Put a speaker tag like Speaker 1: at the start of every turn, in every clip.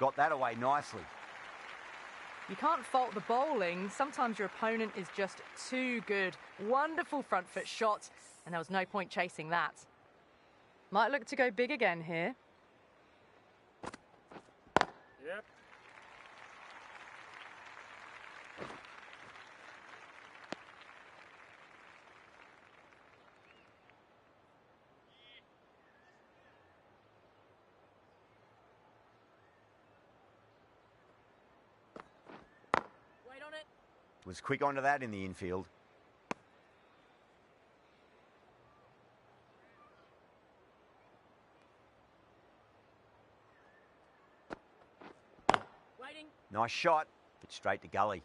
Speaker 1: Got that away nicely.
Speaker 2: You can't fault the bowling. Sometimes your opponent is just too good. Wonderful front foot shot, and there was no point chasing that. Might look to go big again here.
Speaker 3: Yep.
Speaker 2: Wait on it.
Speaker 1: Was quick onto that in the infield.
Speaker 2: Waiting.
Speaker 1: Nice shot, but straight to gully.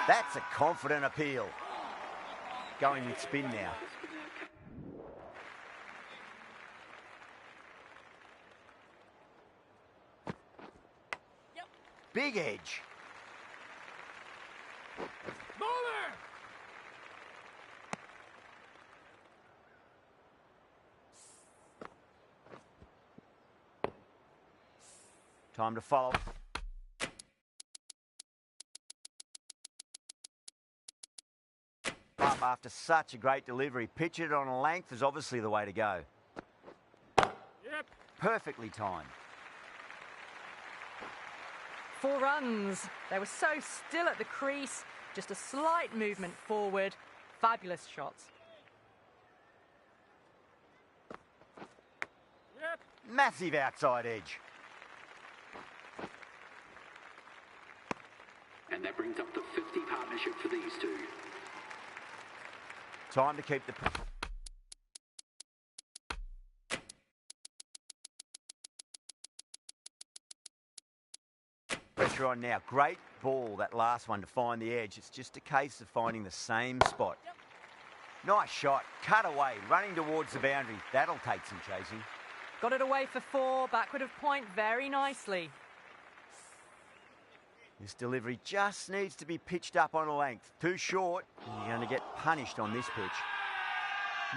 Speaker 1: That's a confident appeal. Going with spin now.
Speaker 2: Yep.
Speaker 1: Big edge.
Speaker 3: Bowler!
Speaker 1: Time to follow. Up after such a great delivery. Pitch it on a length is obviously the way to go.
Speaker 3: Yep.
Speaker 1: Perfectly timed.
Speaker 2: 4 runs. They were so still at the crease. Just a slight movement forward. Fabulous shots.
Speaker 3: Yep.
Speaker 1: Massive outside edge.
Speaker 4: And that brings up the 50 partnership for these two.
Speaker 1: Time to keep the... pressure on now. Great ball, that last one, to find the edge. It's just a case of finding the same spot.
Speaker 2: Yep.
Speaker 1: Nice shot. Cut away. Running towards the boundary. That'll take some chasing.
Speaker 2: Got it away for 4. Backward of point very nicely.
Speaker 1: This delivery just needs to be pitched up on a length. Too short, and you're going to get punished on this pitch.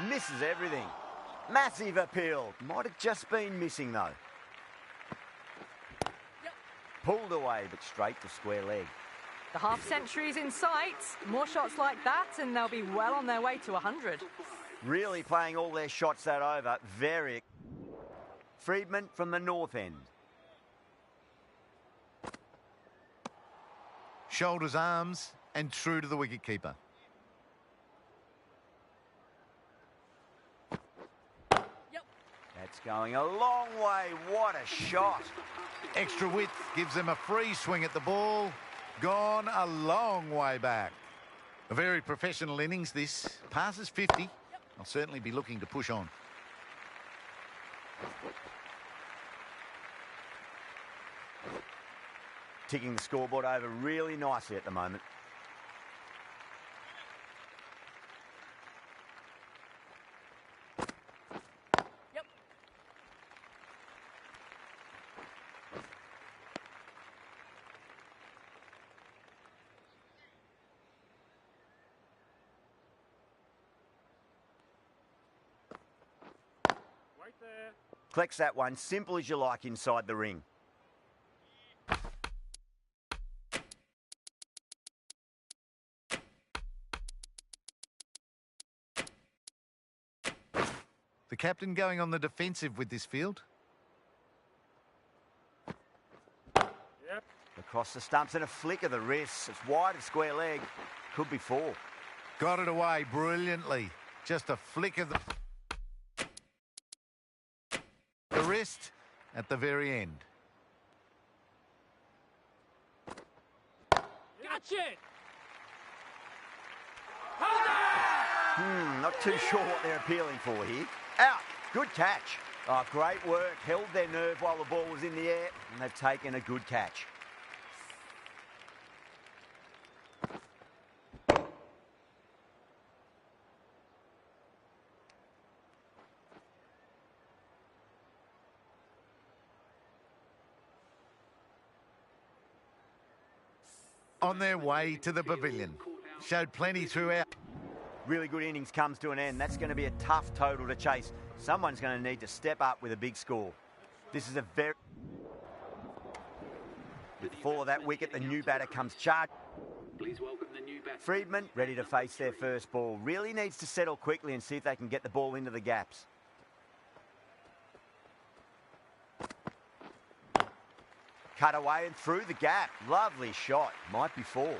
Speaker 1: Misses everything. Massive appeal. Might have just been missing, though.
Speaker 2: Yep.
Speaker 1: Pulled away, but straight to square leg.
Speaker 2: The half century's in sight. More shots like that, and they'll be well on their way to 100.
Speaker 1: Really playing all their shots that over. Very... Friedman from the north end.
Speaker 5: Shoulders, arms, and true to the wicketkeeper.
Speaker 2: Yep.
Speaker 1: That's going a long way. What a shot.
Speaker 5: Extra width gives them a free swing at the ball. Gone a long way back. A very professional innings, this. Passes 50. I'll certainly be looking to push on.
Speaker 1: Ticking the scoreboard over really nicely at the moment.
Speaker 2: Yep.
Speaker 3: Right there.
Speaker 1: Collects that one, simple as you like, inside the ring.
Speaker 5: The captain going on the defensive with this field.
Speaker 3: Yep.
Speaker 1: Across the stumps and a flick of the wrist. It's wide of square leg. Could be 4.
Speaker 5: Got it away brilliantly. Just a flick of the wrist at the very end.
Speaker 3: Gotcha! Hold on!
Speaker 1: Not too sure what they're appealing for here. Out. Good catch. Oh, great work. Held their nerve while the ball was in the air, and they've taken a good catch.
Speaker 5: on their way to the pavilion. Showed plenty throughout.
Speaker 1: Really good innings comes to an end. That's going to be a tough total to chase. Someone's going to need to step up with a big score. This is a very... With the fall of that wicket, the new batter comes charged.
Speaker 4: Please welcome the new batsman.
Speaker 1: Friedman, ready to face their first ball. Really needs to settle quickly and see if they can get the ball into the gaps. Cut away and through the gap. Lovely shot. Might be four.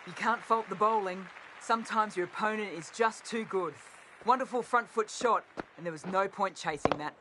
Speaker 6: You can't fault the bowling. Sometimes your opponent is just too good. Wonderful front foot shot, and there was no point chasing that.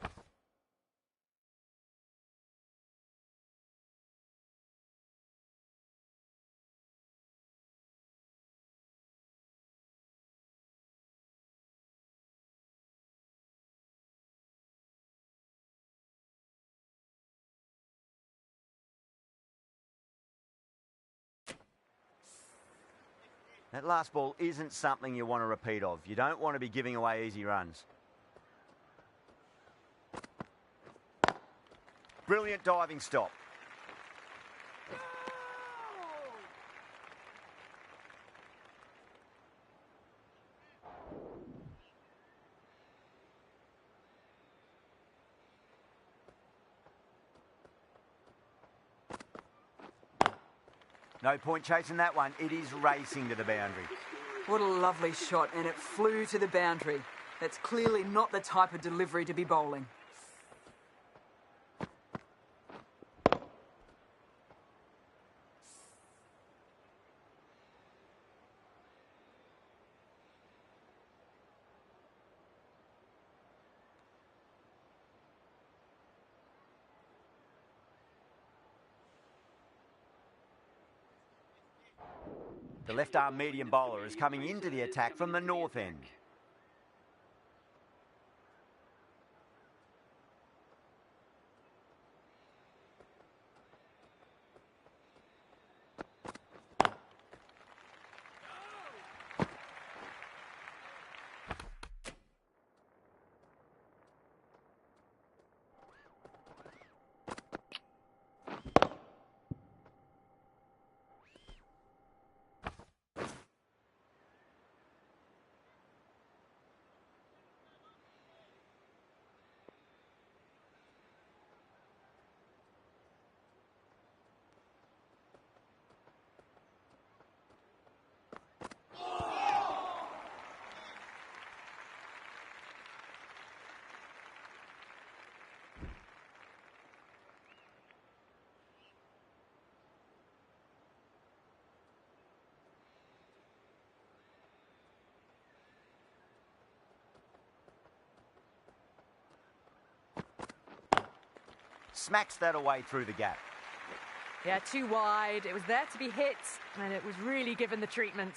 Speaker 1: That last ball isn't something you want to repeat of. You don't want to be giving away easy runs. Brilliant diving stop. No point chasing that one. It is racing to the boundary.
Speaker 6: What a lovely shot, and it flew to the boundary. That's clearly not the type of delivery to be bowling.
Speaker 1: The left-arm medium bowler is coming into the attack from the north end. Smacks that away through the gap.
Speaker 2: Yeah, too wide. It was there to be hit, and it was really given the treatment.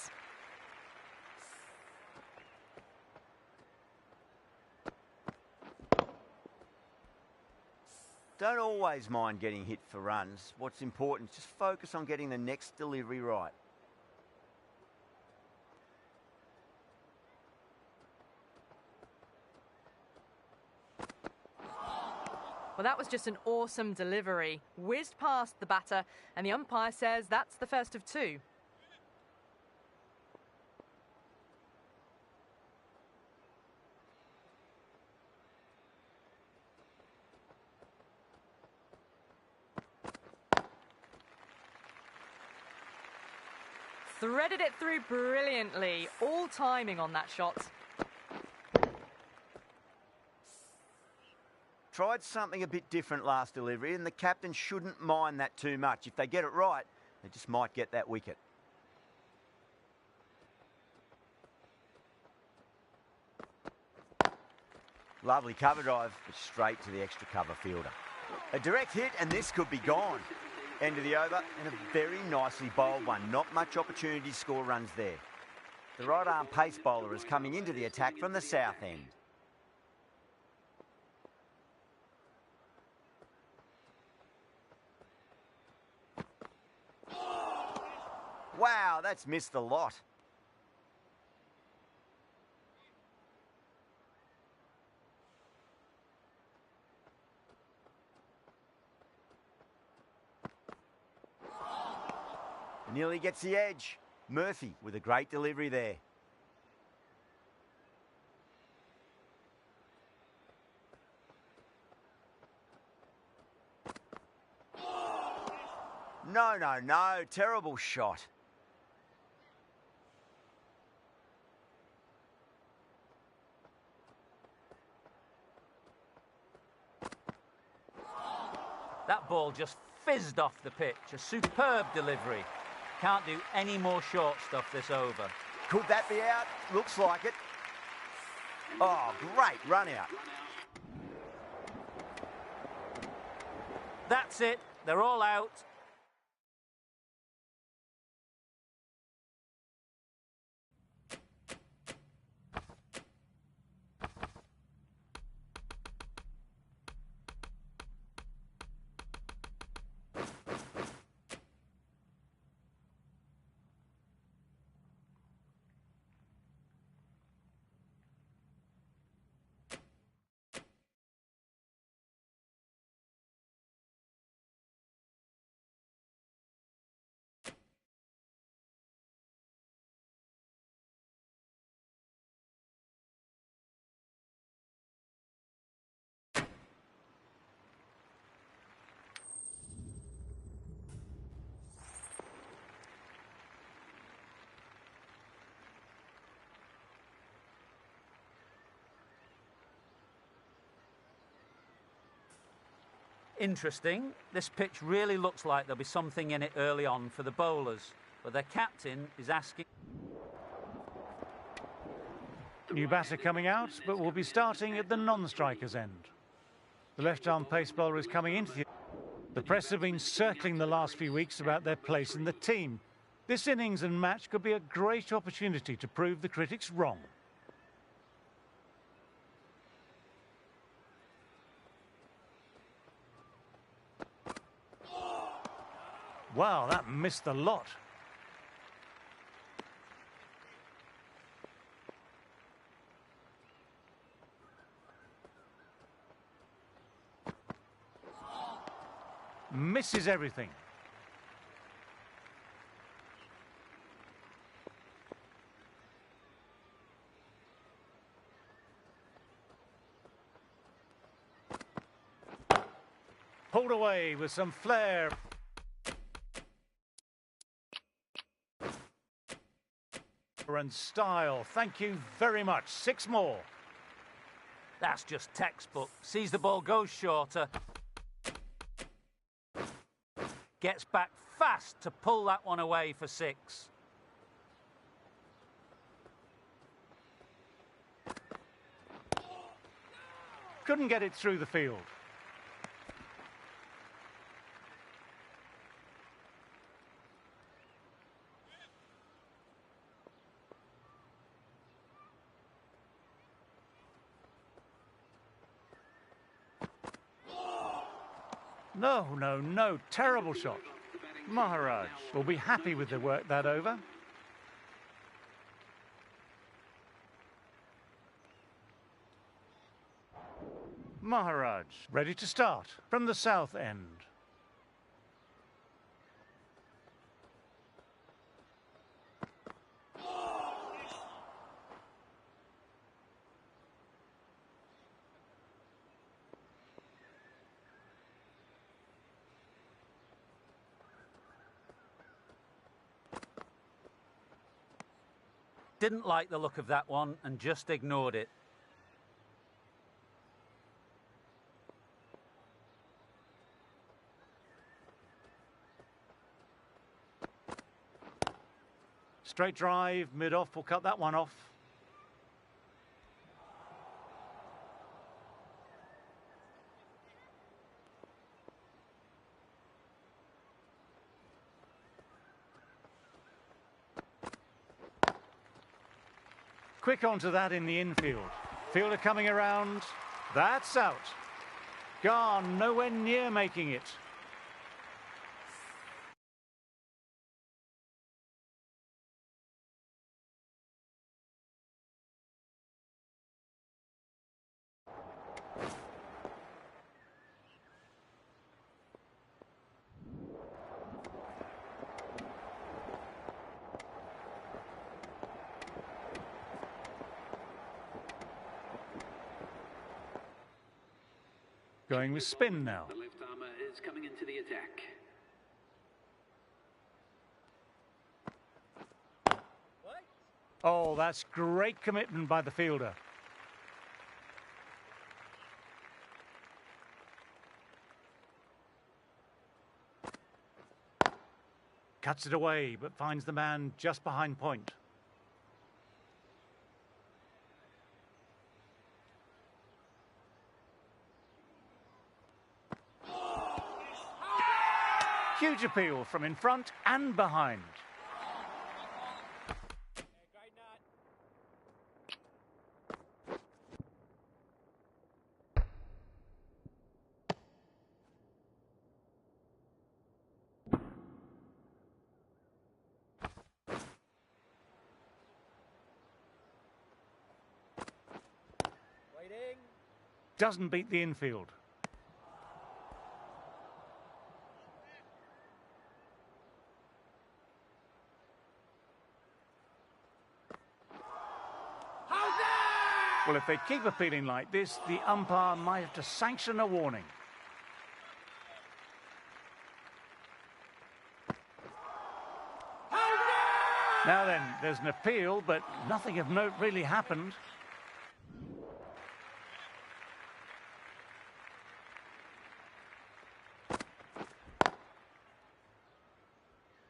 Speaker 1: Don't always mind getting hit for runs. What's important is just focus on getting the next delivery right.
Speaker 2: Well, that was just an awesome delivery. Whizzed past the batter, and the umpire says that's the first of two. Threaded it through brilliantly. All timing on that shot.
Speaker 1: Tried something a bit different last delivery, and the captain shouldn't mind that too much. If they get it right, they just might get that wicket. Lovely cover drive, but straight to the extra cover fielder. A direct hit, and this could be gone. End of the over, and a very nicely bowled one. Not much opportunity to score runs there. The right arm pace bowler is coming into the attack from the south end. Wow, that's missed a lot. Nearly gets the edge. Murphy with a great delivery there. No, no, no. Terrible shot.
Speaker 7: That ball just fizzed off the pitch. A superb delivery. Can't do any more short stuff this over.
Speaker 1: Could that be out? Looks like it. Oh, great run out.
Speaker 7: That's it. They're all out. Interesting. This pitch really looks like there'll be something in it early on for the bowlers, but their captain is asking...
Speaker 8: New batter coming out, but will be starting at the non-striker's end. The left-arm pace bowler is coming into the press have been circling the last few weeks about their place in the team. This innings and match could be a great opportunity to prove the critics wrong. Wow, that missed the lot. Misses everything. Pulled away with some flair. And style. Thank you very much. 6 more.
Speaker 7: That's just textbook. Sees the ball go shorter. Gets back fast to pull that one away for 6.
Speaker 8: Couldn't get it through the field. No, no, no. Terrible shot. Maharaj will be happy with the work that over. Maharaj ready to start from the south end.
Speaker 7: Didn't like the look of that one and just ignored it.
Speaker 8: Straight drive, mid-off, will cut that one off. Quick onto that in the infield. Fielder coming around. That's out. Gone, nowhere near making it. Going with spin now.
Speaker 4: The left armour is coming into the attack.
Speaker 8: Oh, that's great commitment by the fielder. Cuts it away, but finds the man just behind point. Huge appeal from in front and behind. Doesn't beat the infield. Well, if they keep appealing like this, the umpire might have to sanction a warning. Now then, there's an appeal, but nothing of note really happened.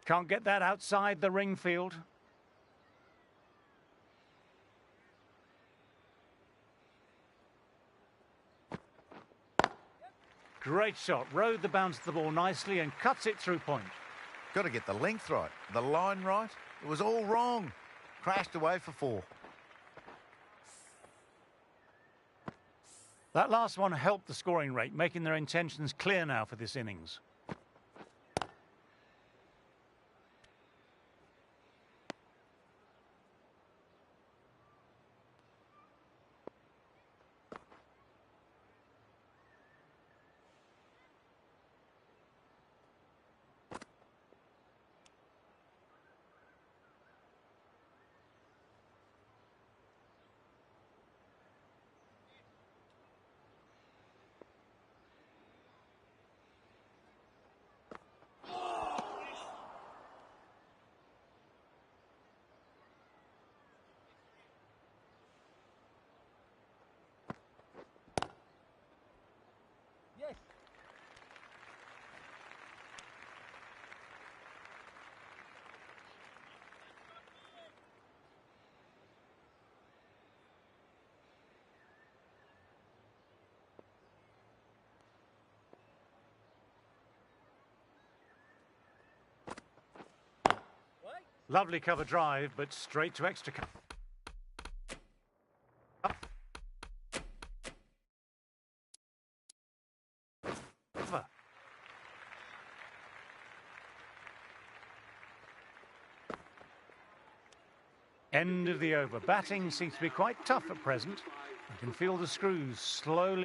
Speaker 8: Can't get that outside the ring field. Great shot, rode the bounce of the ball nicely and cuts it through point.
Speaker 5: Got to get the length right, the line right. It was all wrong. Crashed away for 4.
Speaker 8: That last one helped the scoring rate, making their intentions clear now for this innings. Lovely cover drive, but straight to extra cover. End of the over. Batting seems to be quite tough at present. You can feel the screws slowly.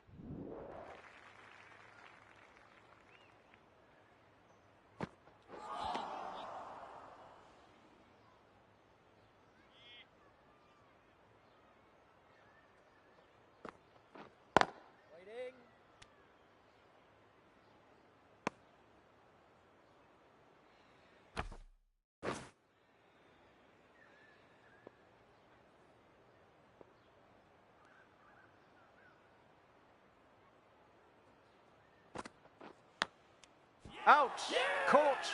Speaker 8: Out, caught,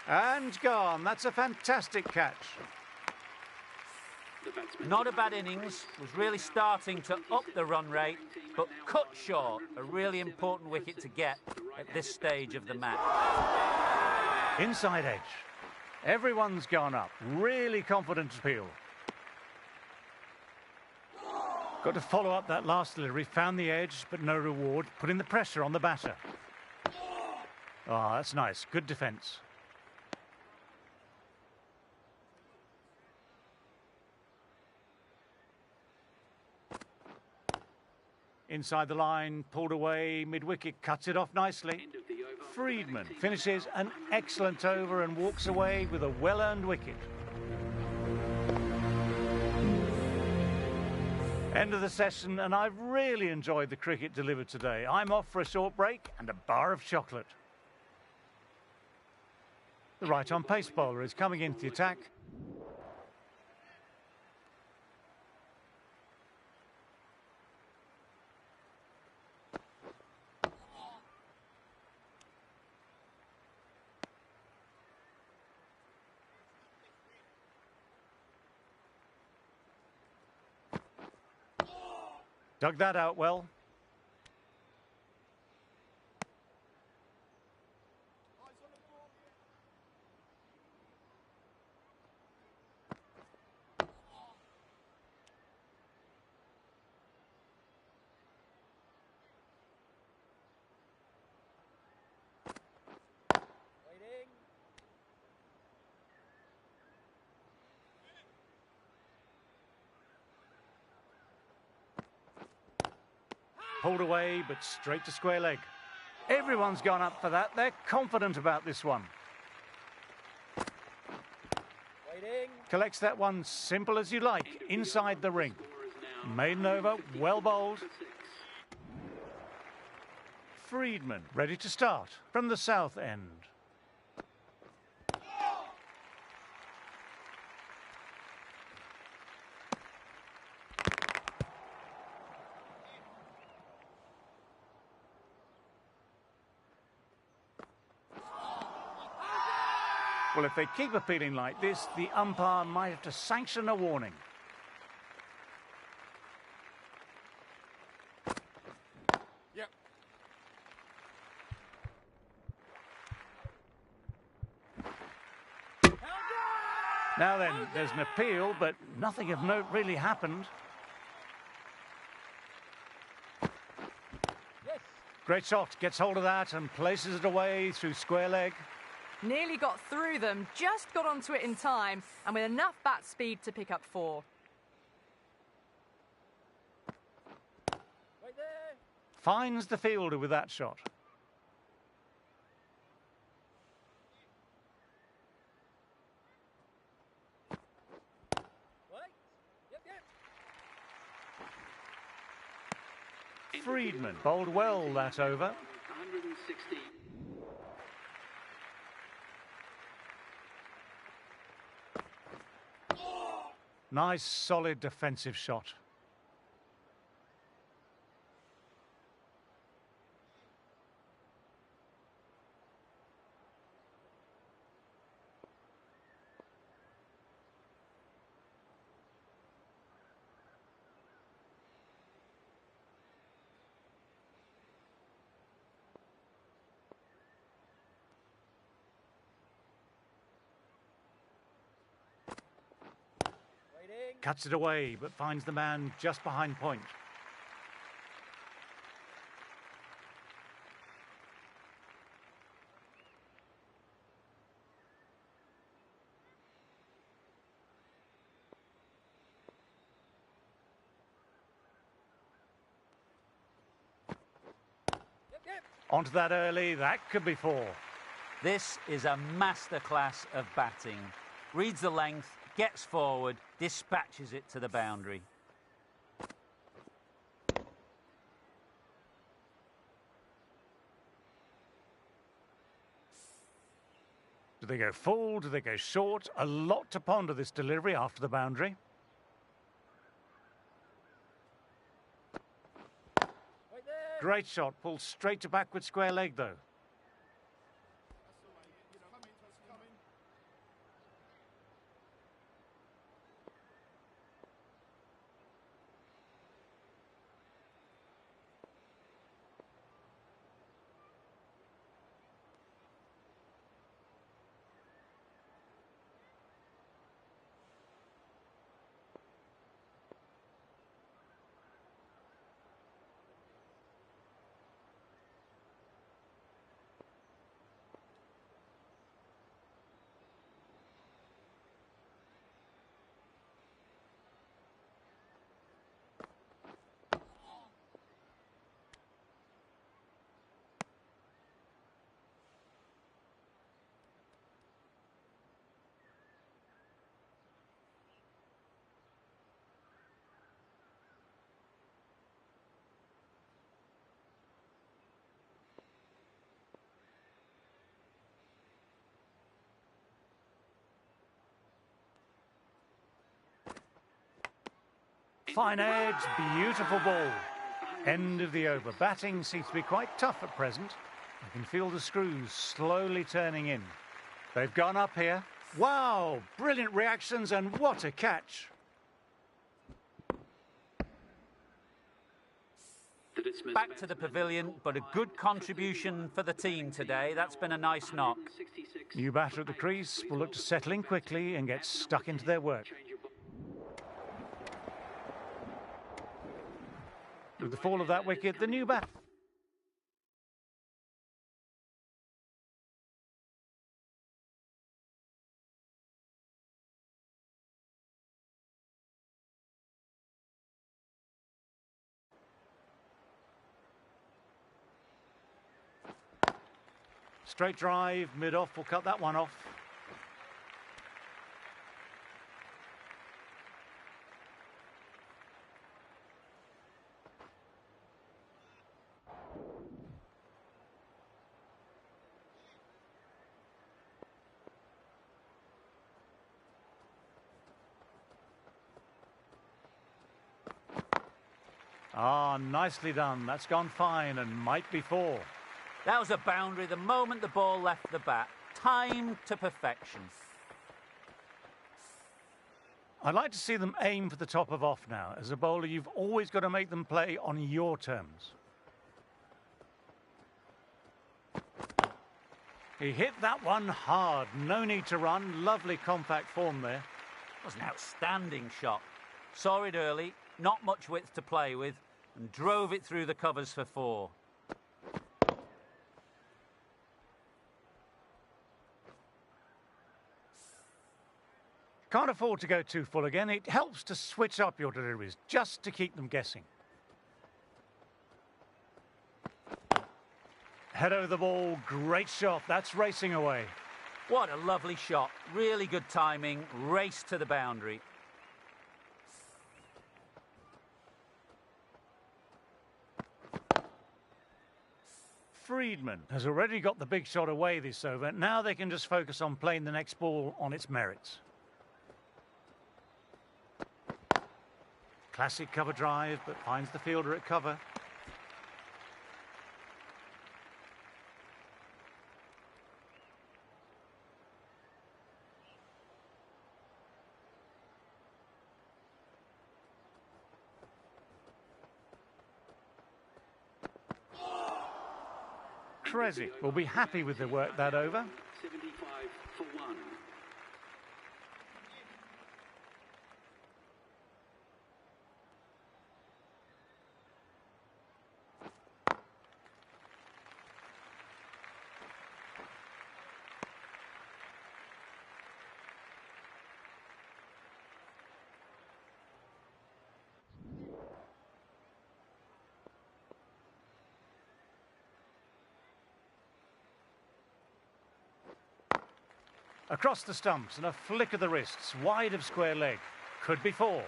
Speaker 8: and gone. That's a fantastic catch.
Speaker 7: Not a bad innings, was really starting to up the run rate, but cut short, a really important wicket to get at this stage of the match.
Speaker 8: Inside edge. Everyone's gone up. Really confident appeal. Got to follow up that last delivery. Found the edge, but no reward. Putting the pressure on the batter. Oh, that's nice. Good defence. Inside the line, pulled away, mid-wicket, cuts it off nicely. Friedman finishes an excellent over and walks away with a well-earned wicket. End of the session, and I've really enjoyed the cricket delivered today. I'm off for a short break and a bar of chocolate. The right-arm pace bowler is coming into the attack. Dug that out well. Pulled away, but straight to square leg. Everyone's gone up for that. They're confident about this one.
Speaker 3: Waiting.
Speaker 8: Collects that one simple as you like, inside the ring. Maiden over, well bowled. Friedman ready to start from the south end. Well, if they keep appealing like this, the umpire might have to sanction a warning.
Speaker 3: Yep.
Speaker 8: Now then, there's an appeal, but nothing of note really happened.
Speaker 3: Yes.
Speaker 8: Great shot, gets hold of that and places it away through square leg.
Speaker 2: Nearly got through them, just got onto it in time, and with enough bat speed to pick up 4.
Speaker 3: Right there.
Speaker 8: Finds the fielder with that shot.
Speaker 3: Right. Yep.
Speaker 8: Friedman bowled well that over.
Speaker 4: 116.
Speaker 8: Nice, solid defensive shot.
Speaker 3: Waiting.
Speaker 8: Cuts it away, but finds the man just behind point.
Speaker 3: Yep.
Speaker 8: Onto that early, that could be 4.
Speaker 7: This is a masterclass of batting. Reads the length, gets forward, dispatches it to the boundary.
Speaker 8: Do they go full? Do they go short? A lot to ponder this delivery after the boundary.
Speaker 3: Right there.
Speaker 8: Great shot, pulled straight to backward square leg though. Fine edge, beautiful ball. End of the over. Batting seems to be quite tough at present. You can feel the screws slowly turning in. They've gone up here. Wow, brilliant reactions and what a catch.
Speaker 7: Back to the pavilion, but a good contribution for the team today. That's been a nice knock.
Speaker 8: New batter at the crease will look to settle in quickly and get stuck into their work. With the fall of that wicket, the new bat. Straight drive, mid-off, will cut that one off. Ah, nicely done. That's gone fine and might be four.
Speaker 7: That was a boundary the moment the ball left the bat. Timed to perfection.
Speaker 8: I'd like to see them aim for the top of off now. As a bowler, you've always got to make them play on your terms. He hit that one hard. No need to run. Lovely compact form there.
Speaker 7: It was an outstanding shot. Saw it early, not much width to play with, and drove it through the covers for four.
Speaker 8: Can't afford to go too full again. It helps to switch up your deliveries, just to keep them guessing. Head over the ball, great shot. That's racing away.
Speaker 7: What a lovely shot. Really good timing. Race to the boundary.
Speaker 8: Friedman has already got the big shot away this over. Now they can just focus on playing the next ball on its merits. Classic cover drive, but finds the fielder at cover. Kresi will be happy with the work that over.
Speaker 4: 75 for 1.
Speaker 8: Across the stumps and a flick of the wrists, wide of square leg. Could be four.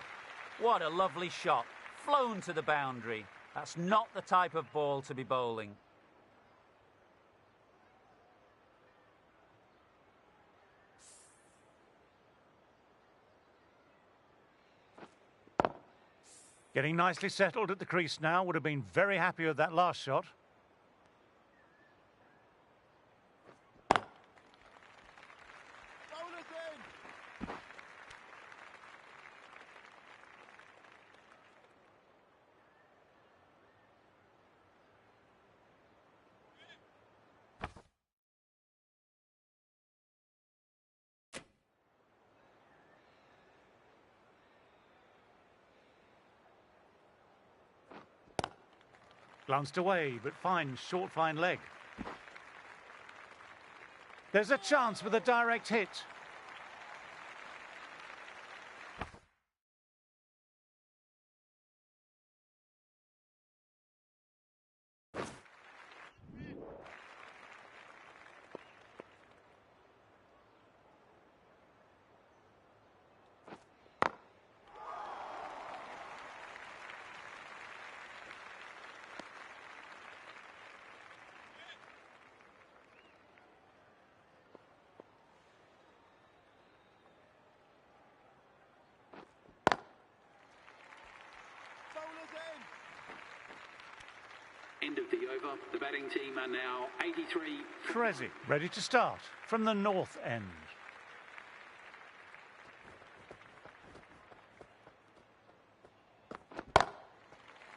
Speaker 7: What a lovely shot. Flown to the boundary. That's not the type of ball to be bowling.
Speaker 8: Getting nicely settled at the crease now. Would have been very happy with that last shot. Glanced away, but finds short fine leg. There's a chance with a direct hit.
Speaker 4: End of the over. The batting team are now 83.
Speaker 8: Trezzy ready to start from the north end.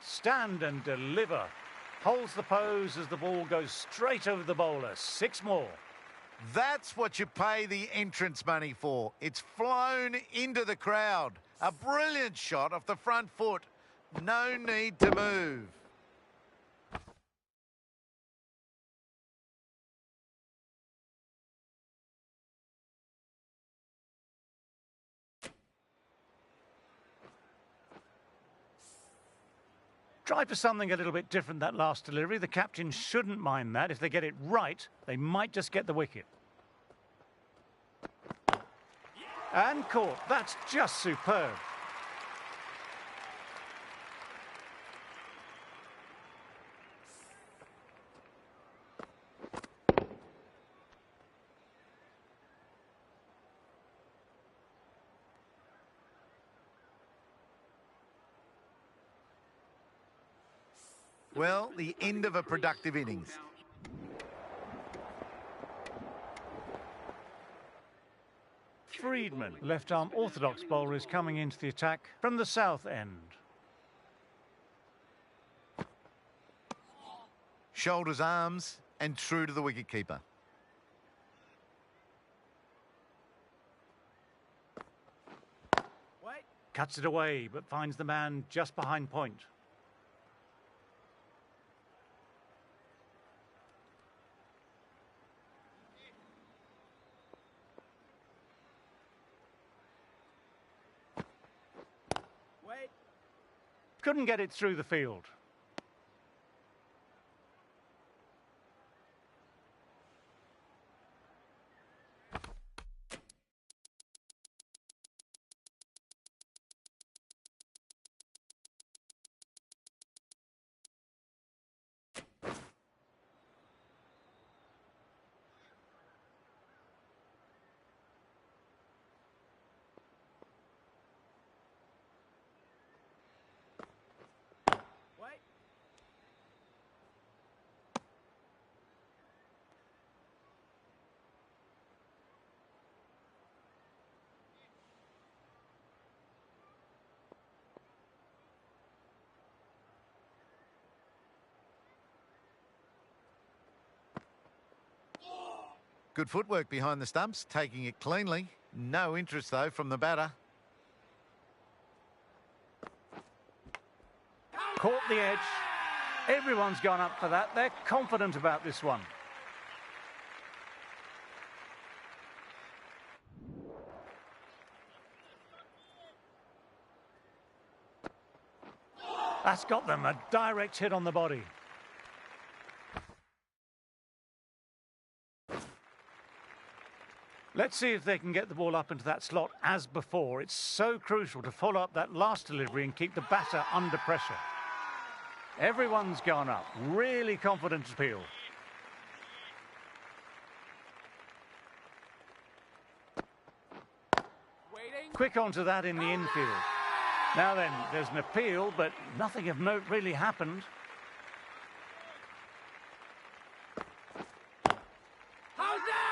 Speaker 8: Stand and deliver. Holds the pose as the ball goes straight over the bowler. 6 more.
Speaker 5: That's what you pay the entrance money for. It's flown into the crowd. A brilliant shot off the front foot. No need to move.
Speaker 8: Try for something a little bit different that last delivery. The captain shouldn't mind that. If they get it right, they might just get the wicket. And caught. That's just superb.
Speaker 5: Well, the end of a productive innings.
Speaker 8: Friedman, left-arm orthodox bowler, is coming into the attack from the south end.
Speaker 5: Shoulders, arms, and true to the wicketkeeper.
Speaker 3: Wait.
Speaker 8: Cuts it away, but finds the man just behind point.
Speaker 3: Wait.
Speaker 8: Couldn't get it through the field.
Speaker 3: Wait.
Speaker 5: Good footwork behind the stumps, taking it cleanly. No interest, though, from the batter.
Speaker 8: Caught the edge. Everyone's gone up for that. They're confident about this one. That's got them a direct hit on the body. Let's see if they can get the ball up into that slot as before. It's so crucial to follow up that last delivery and keep the batter under pressure. Everyone's gone up. Really confident appeal.
Speaker 3: Waiting.
Speaker 8: Quick onto that in the infield. Now then, there's an appeal, but nothing of note really happened.
Speaker 3: How's that?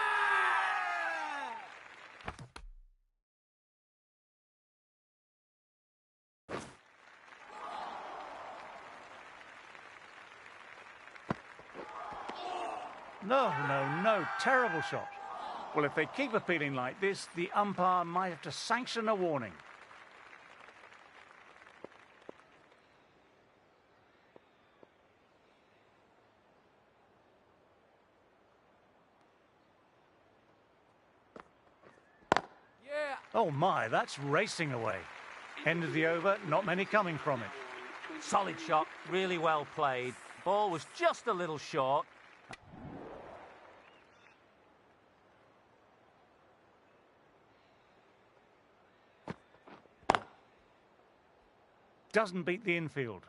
Speaker 8: No. Terrible shot. Well, if they keep appealing like this, the umpire might have to sanction a warning.
Speaker 3: Yeah.
Speaker 8: Oh my, that's racing away. End of the over, not many coming from it.
Speaker 7: Solid shot, really well played. Ball was just a little short.
Speaker 8: Doesn't beat the infield.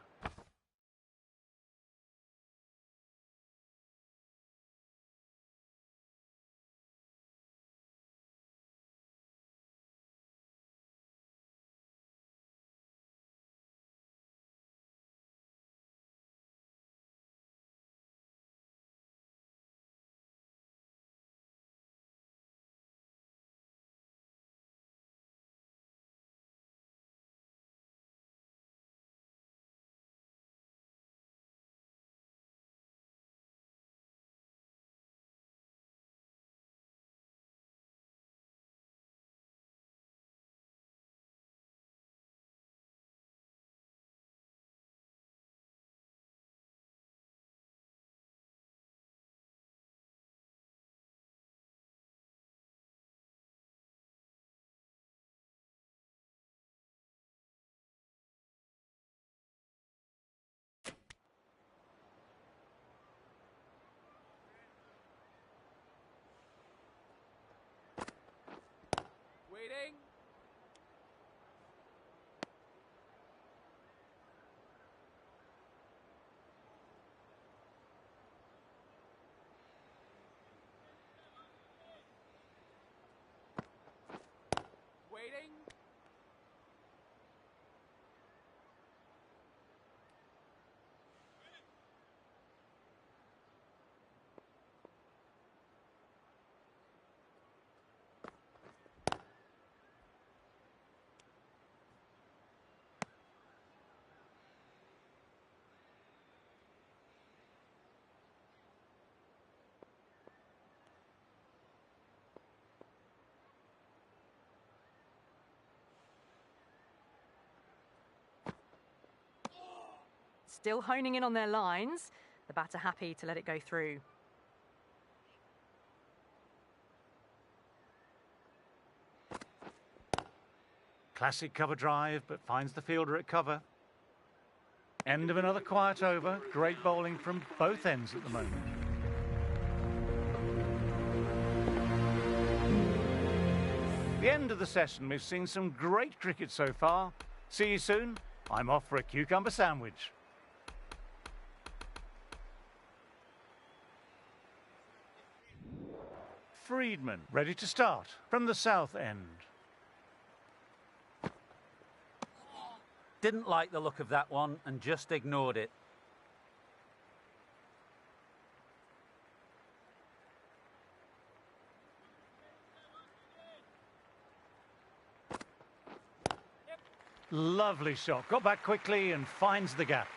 Speaker 2: still honing in on their lines. The batter happy to let it go through.
Speaker 8: Classic cover drive, but finds the fielder at cover. End of another quiet over. Great bowling from both ends at the moment. The end of the session. We've seen some great cricket so far. See you soon. I'm off for a cucumber sandwich. Friedman, ready to start from the south end.
Speaker 7: Didn't like the look of that one and just ignored it.
Speaker 8: Lovely shot. Got back quickly and finds the gap.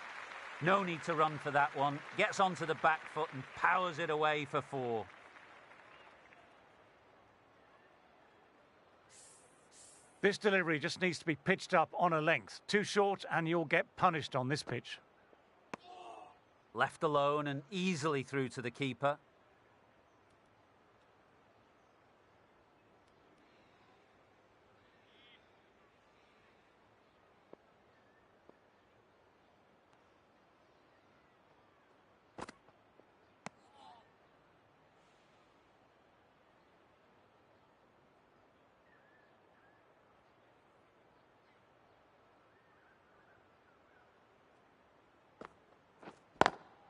Speaker 7: No need to run for that one. Gets onto the back foot and powers it away for 4.
Speaker 8: This delivery just needs to be pitched up on a length. Too short and you'll get punished on this pitch.
Speaker 7: Left alone and easily through to the keeper.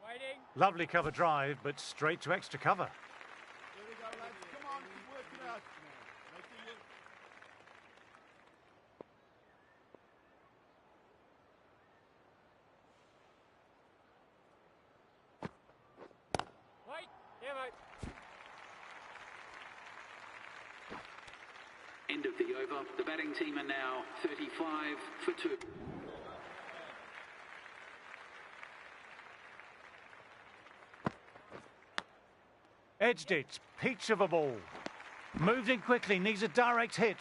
Speaker 3: Waiting.
Speaker 8: Lovely cover drive, but straight to extra cover.
Speaker 3: Here we go, lads. Come on, keep working out. Wait. Here, mate.
Speaker 4: End of the over. The batting team are now 35 for 2.
Speaker 8: Edged it. Peach of a ball. Moved in quickly. Needs a direct hit.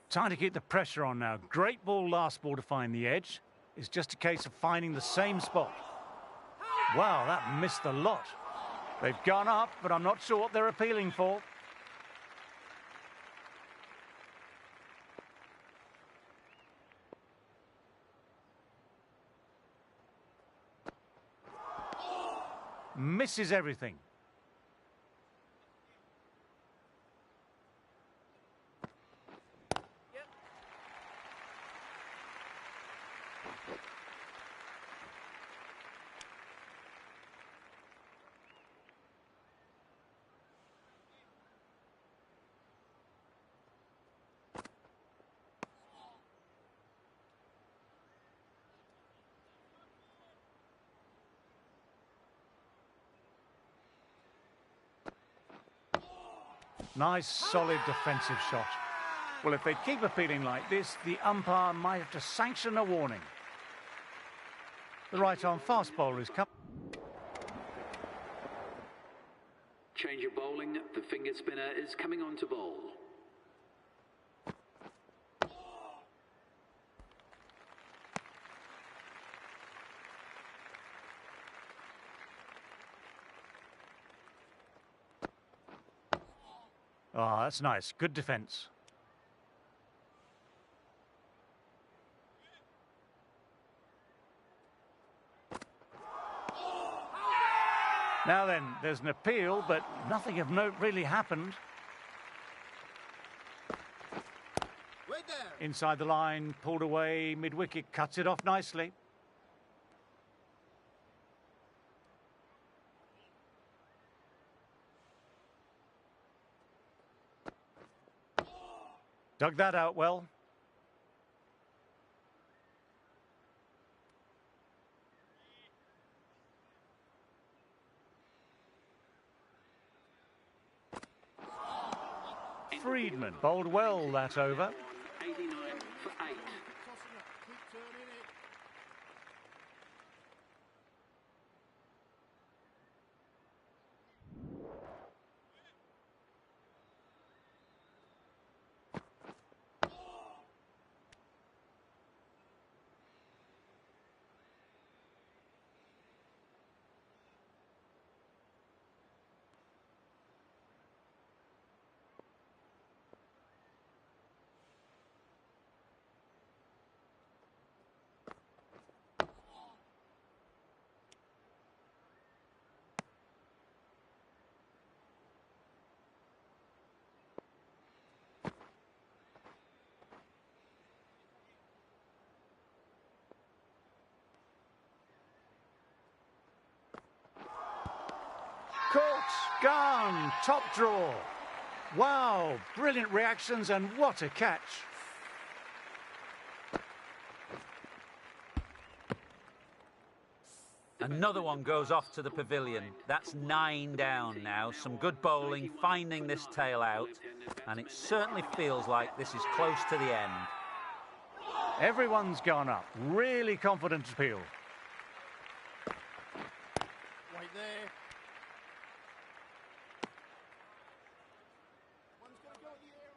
Speaker 8: Time to keep the pressure on now. Great ball last ball to find the edge. It's just a case of finding the same spot. Wow, that missed a lot. They've gone up, but I'm not sure what they're appealing for. Misses everything. Nice, solid defensive shot. Well, if they keep appealing like this, the umpire might have to sanction a warning. The right-arm fast bowler is coming.
Speaker 4: Change of bowling. The finger spinner is coming on to bowl.
Speaker 8: Oh, that's nice. Good defence. Now then, there's an appeal, but nothing of note really happened.
Speaker 3: Wait there.
Speaker 8: Inside the line, pulled away, mid-wicket, cuts it off nicely. Dug that out well. Friedman bowled well that over.
Speaker 4: 89 for 8.
Speaker 3: Tossing up. Keep turning it.
Speaker 8: Caught, gone, top draw. Wow, brilliant reactions and what a catch.
Speaker 7: Another one goes off to the pavilion. That's 9 down now. Some good bowling, finding this tail out. And it certainly feels like this is close to the end.
Speaker 8: Everyone's gone up. Really confident appeal.
Speaker 3: Wait there. One's going to go in the air.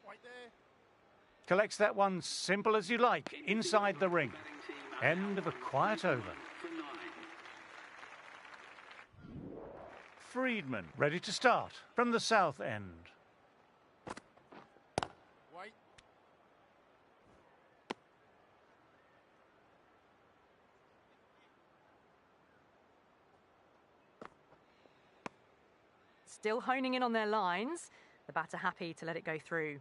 Speaker 3: Wait there.
Speaker 8: Collects that one simple as you like, inside the ring. End of a quiet over. Friedman ready to start from the south end.
Speaker 3: Wait.
Speaker 2: Still honing in on their lines. The batter happy to let it go through.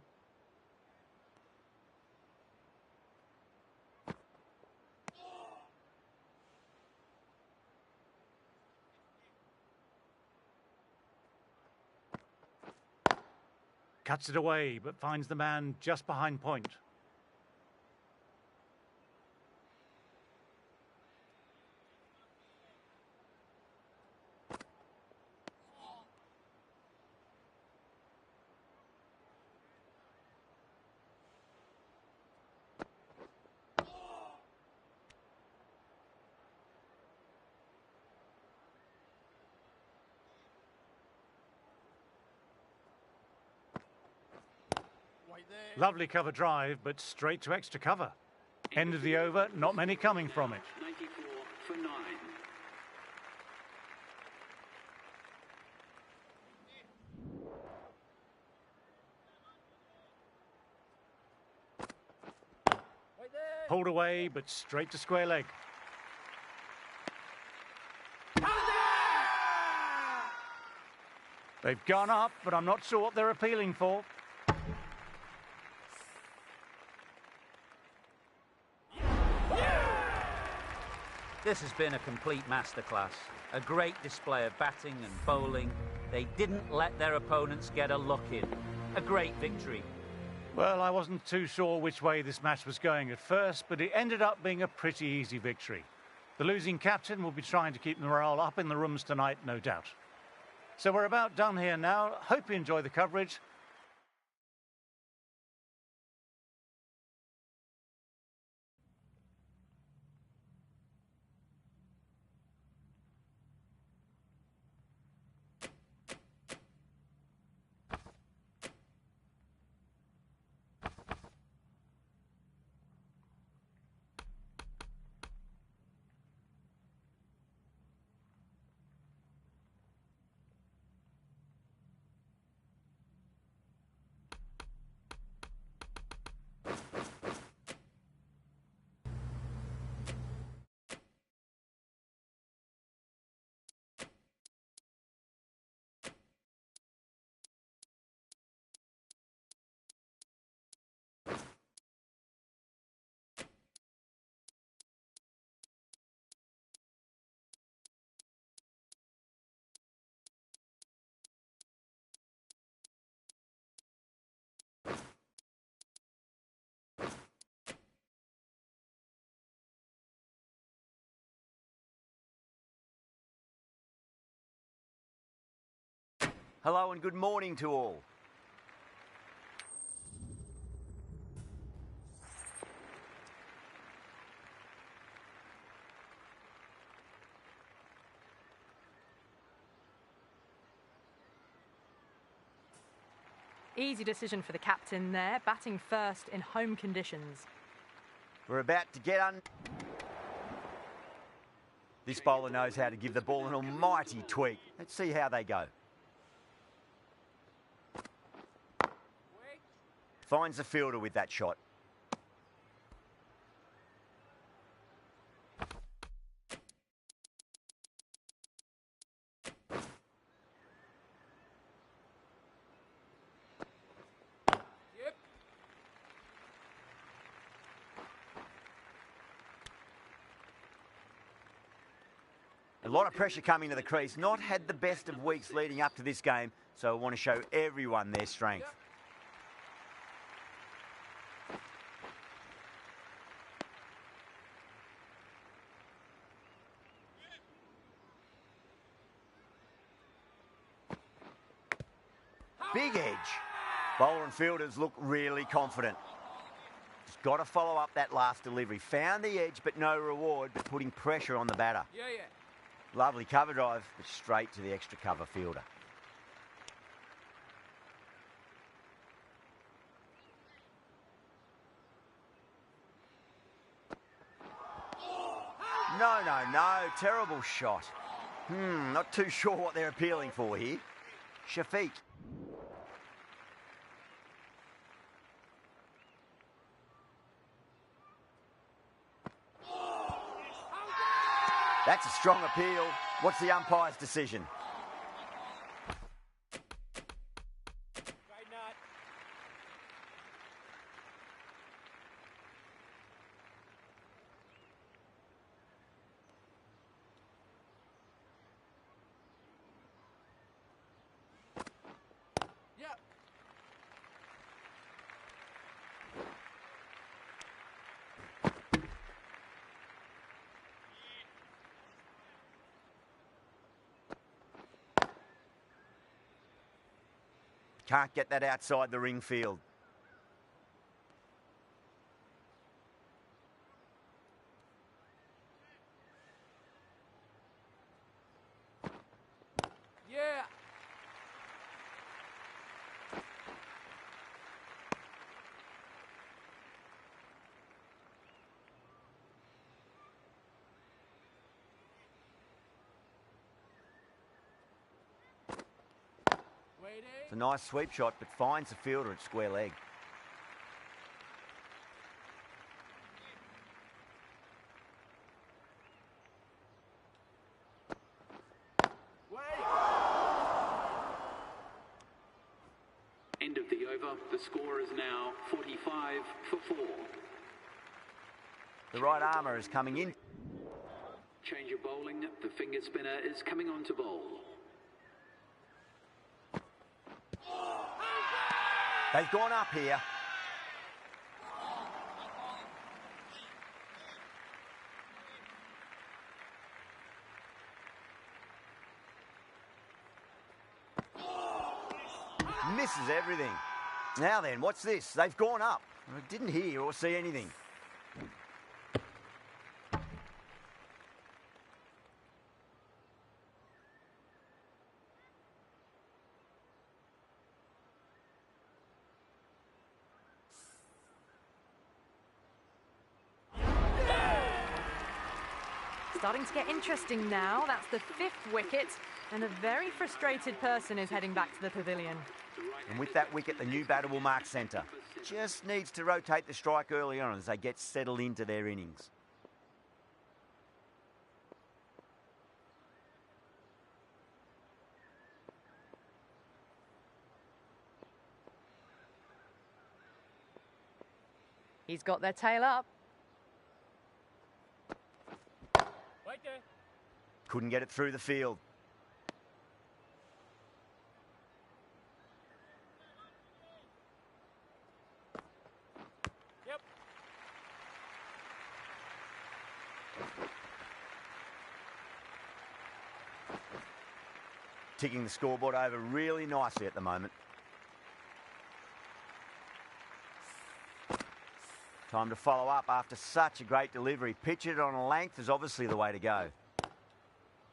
Speaker 8: Cuts it away, but finds the man just behind point.
Speaker 3: Wait there.
Speaker 8: Lovely cover drive, but straight to extra cover. End of the over, not many coming from it.
Speaker 4: 94 for 9.
Speaker 3: Wait there.
Speaker 8: Pulled away, but straight to square leg. They've gone up, but I'm not sure what they're appealing for.
Speaker 7: This has been a complete masterclass. A great display of batting and bowling. They didn't let their opponents get a look in. A great victory.
Speaker 8: Well, I wasn't too sure which way this match was going at first, but it ended up being a pretty easy victory. The losing captain will be trying to keep the morale up in the rooms tonight, no doubt. So we're about done here now. Hope you enjoy the coverage.
Speaker 1: Hello and good morning to all.
Speaker 2: Easy decision for the captain there, batting first in home conditions.
Speaker 1: We're about to get on. This bowler knows how to give the ball an almighty tweak. Let's see how they go. Finds the fielder with that shot. lot of pressure coming to the crease. Not had the best of weeks leading up to this game, so I want to show everyone their strength. Big edge. Bowler and fielders look really confident. Just got to follow up that last delivery. Found the edge, but no reward, but putting pressure on the batter.
Speaker 3: Yeah.
Speaker 1: Lovely cover drive, but straight to the extra cover fielder. No. Terrible shot. Not too sure what they're appealing for here. Shafiq. That's a strong appeal. What's the umpire's decision?
Speaker 3: Yep.
Speaker 1: Can't get that outside the ring field.
Speaker 3: Yeah. Waiting.
Speaker 1: It's a nice sweep shot, but finds the fielder at square leg.
Speaker 4: End of the over. The score is now 45 for 4.
Speaker 1: The right armour is coming in.
Speaker 4: Change of bowling. The finger spinner is coming on to bowl.
Speaker 1: They've gone up here. Misses everything. Now then, what's this? They've gone up. I didn't hear or see anything.
Speaker 2: Starting to get interesting now. That's the 5th wicket, and a very frustrated person is heading back to the pavilion.
Speaker 1: And with that wicket, the new batter will mark centre. Just needs to rotate the strike early on as they get settled into their innings.
Speaker 2: He's got their tail up.
Speaker 3: Right there.
Speaker 1: Couldn't get it through the field.
Speaker 3: Yep.
Speaker 1: Ticking the scoreboard over really nicely at the moment. Time to follow up after such a great delivery. Pitch it on a length is obviously the way to go.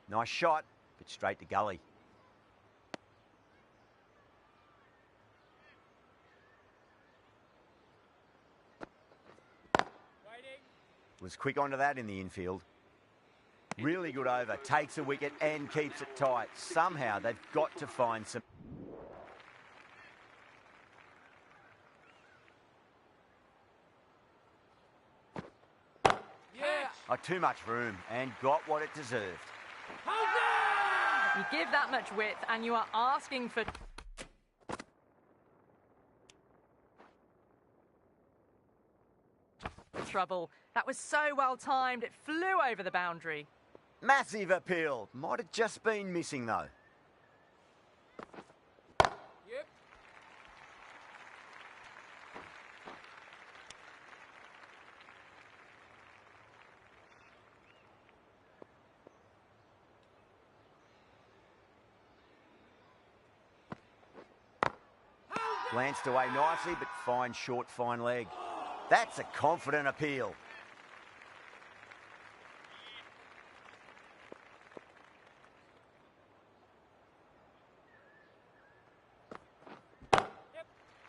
Speaker 1: Nice shot, but straight to gully.
Speaker 3: Waiting.
Speaker 1: Was quick onto that in the infield. Really good over. Takes a wicket and keeps it tight. Somehow they've got to find some...
Speaker 3: Yeah.
Speaker 1: too much room and got what it deserved.
Speaker 2: You give that much width and you are asking for trouble. That was so well timed, it flew over the boundary.
Speaker 1: Massive appeal. Might have just been missing, though.
Speaker 3: Yep.
Speaker 1: Glanced away nicely, but fine short, fine leg. That's a confident appeal.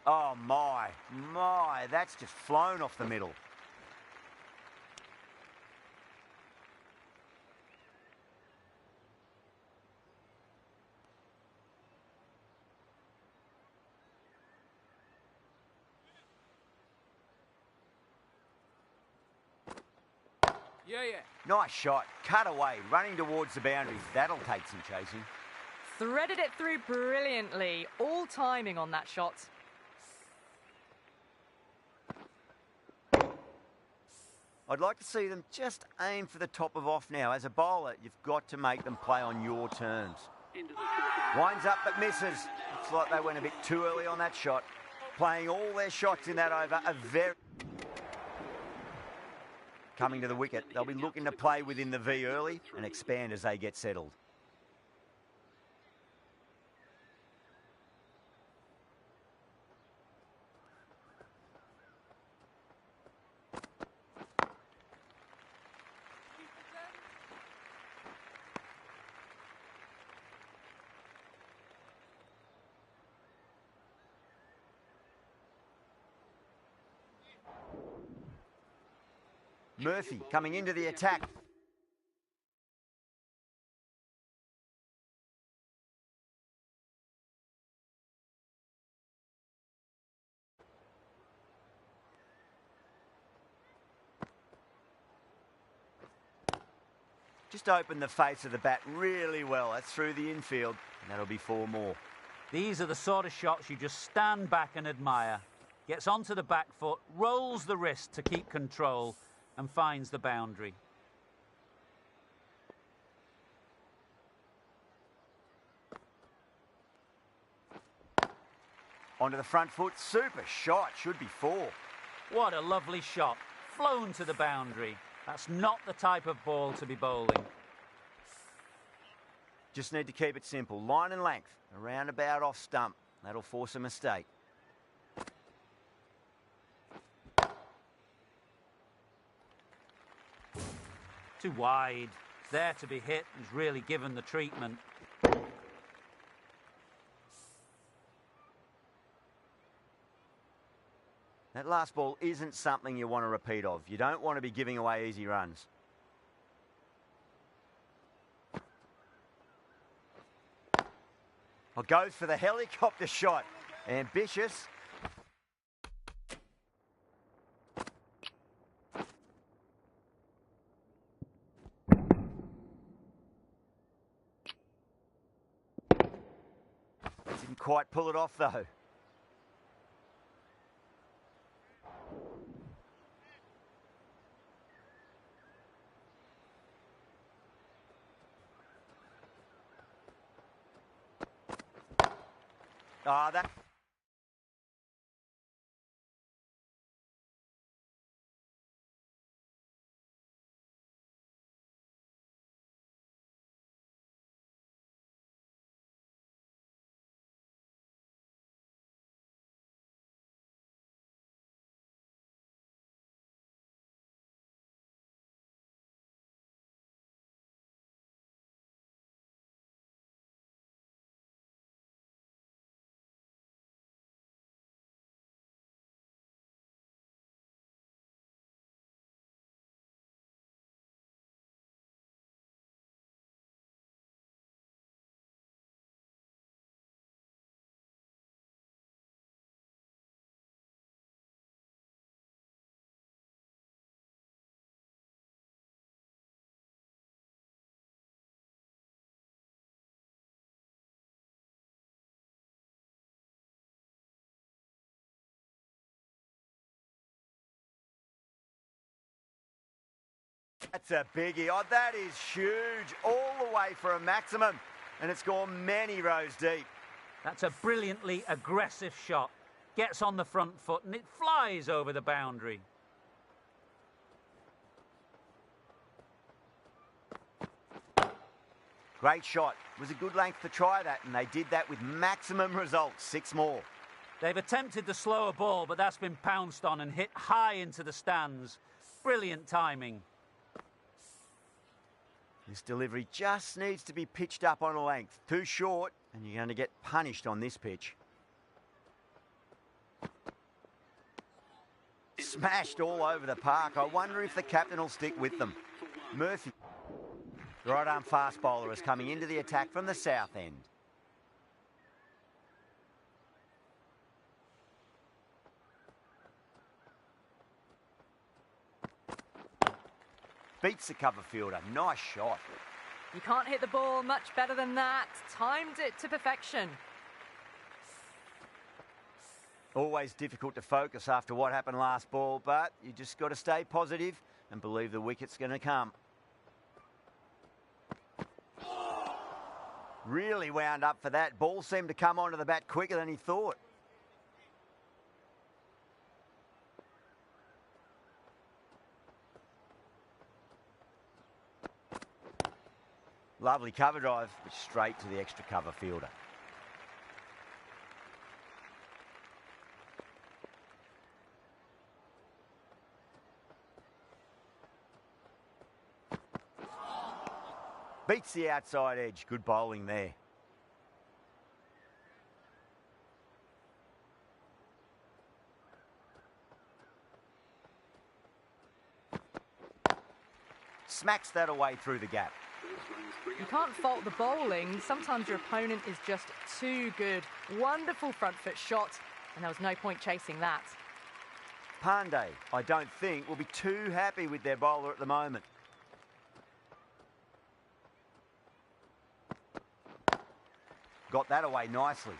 Speaker 1: Oh, my, that's just flown off the middle.
Speaker 3: Yeah.
Speaker 1: Nice shot, cut away, running towards the boundary. That'll take some chasing.
Speaker 2: Threaded it through brilliantly. All timing on that shot.
Speaker 1: I'd like to see them just aim for the top of off now. As a bowler, you've got to make them play on your terms. Winds up but misses. Looks like they went a bit too early on that shot. Playing all their shots in that over, coming to the wicket. They'll be looking to play within the V early and expand as they get settled. Murphy coming into the attack. Just opened the face of the bat really well. That's through the infield, and that'll be 4 more.
Speaker 7: These are the sort of shots you just stand back and admire. Gets onto the back foot, rolls the wrist to keep control, and finds the boundary.
Speaker 1: Onto the front foot, super shot, should be 4.
Speaker 7: What a lovely shot, flown to the boundary. That's not the type of ball to be bowling.
Speaker 1: Just need to keep it simple. Line and length, around about off stump. That'll force a mistake.
Speaker 7: Too wide. It's there to be hit. He's really given the treatment.
Speaker 1: That last ball isn't something you want to repeat of. You don't want to be giving away easy runs. Well, goes for the helicopter shot. Ambitious. Didn't quite pull it off, though. That That's a biggie. Oh, that is huge. All the way for a maximum. And it's gone many rows deep.
Speaker 7: That's a brilliantly aggressive shot. Gets on the front foot and it flies over the boundary.
Speaker 1: Great shot. It was a good length to try that, and they did that with maximum results. 6 more.
Speaker 7: They've attempted the slower ball, but that's been pounced on and hit high into the stands. Brilliant timing.
Speaker 1: This delivery just needs to be pitched up on a length. Too short, and you're going to get punished on this pitch. Smashed all over the park. I wonder if the captain will stick with them. Murphy. The right arm fast bowler is coming into the attack from the south end. Beats the cover fielder. Nice shot.
Speaker 2: You can't hit the ball much better than that. Timed it to perfection.
Speaker 1: Always difficult to focus after what happened last ball, but you just got to stay positive and believe the wicket's going to come. Really wound up for that. Ball seemed to come onto the bat quicker than he thought. Lovely cover drive, but straight to the extra cover fielder. Beats the outside edge. Good bowling there. Smacks that away through the gap.
Speaker 2: You can't fault the bowling. Sometimes your opponent is just too good. Wonderful front foot shot, and there was no point chasing that.
Speaker 1: Pandey, I don't think, will be too happy with their bowler at the moment. Got that away nicely.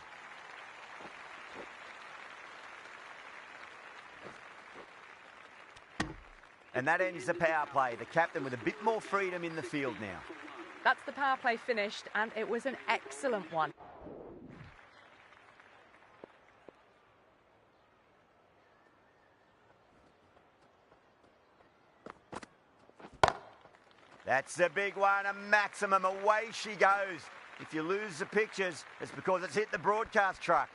Speaker 1: And that ends the power play. The captain with a bit more freedom in the field now.
Speaker 2: That's the power play finished, and it was an excellent one.
Speaker 1: That's a big one, a maximum. Away she goes. If you lose the pictures, it's because it's hit the broadcast truck.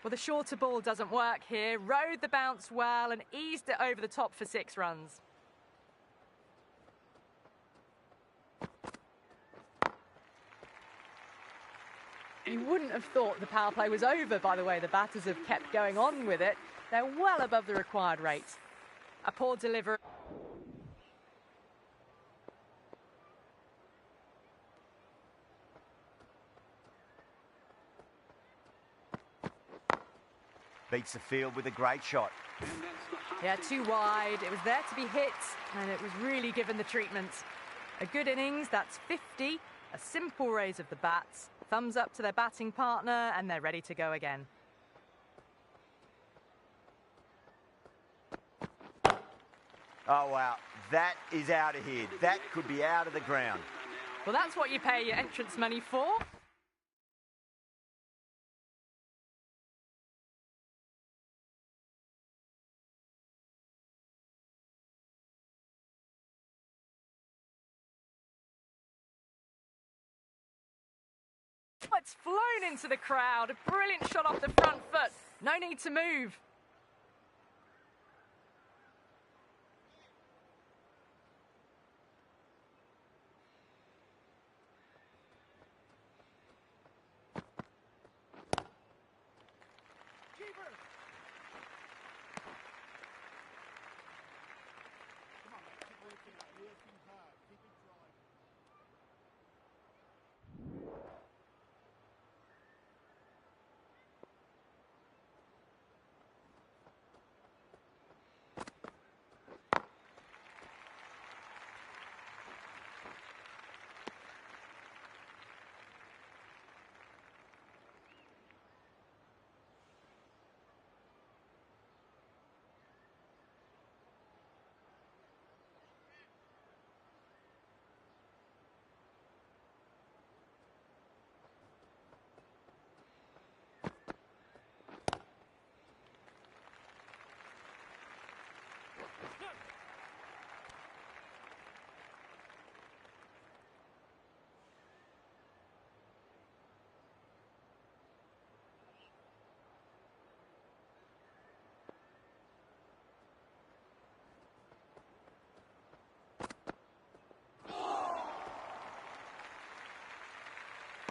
Speaker 2: Well, the shorter ball doesn't work here. Rode the bounce well and eased it over the top for 6 runs. You wouldn't have thought the power play was over, by the way. The batters have kept going on with it. They're well above the required rate. A poor delivery.
Speaker 1: Beats the field with a great shot.
Speaker 2: Yeah, too wide. It was there to be hit, and it was really given the treatment. A good innings, that's 50. A simple raise of the bats. Thumbs up to their batting partner, and they're ready to go again.
Speaker 1: Oh, wow. That is out of here. That could be out of the ground.
Speaker 2: Well, that's what you pay your entrance money for. It's flown into the crowd. A brilliant shot off the front foot. No need to move.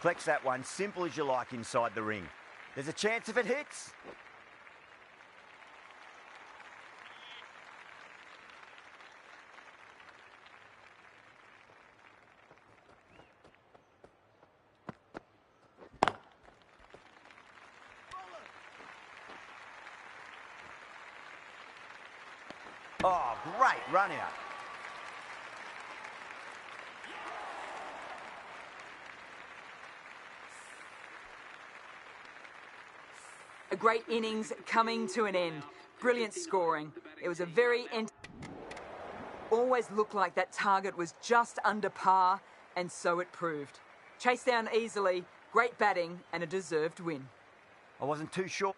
Speaker 1: Flex that one simple as you like inside the ring. There's a chance if it hits. Oh, great run out.
Speaker 6: A great innings coming to an end. Brilliant scoring. It was a very... Always looked like that target was just under par, and so it proved. Chased down easily, great batting, and a deserved win.
Speaker 1: I wasn't too sure.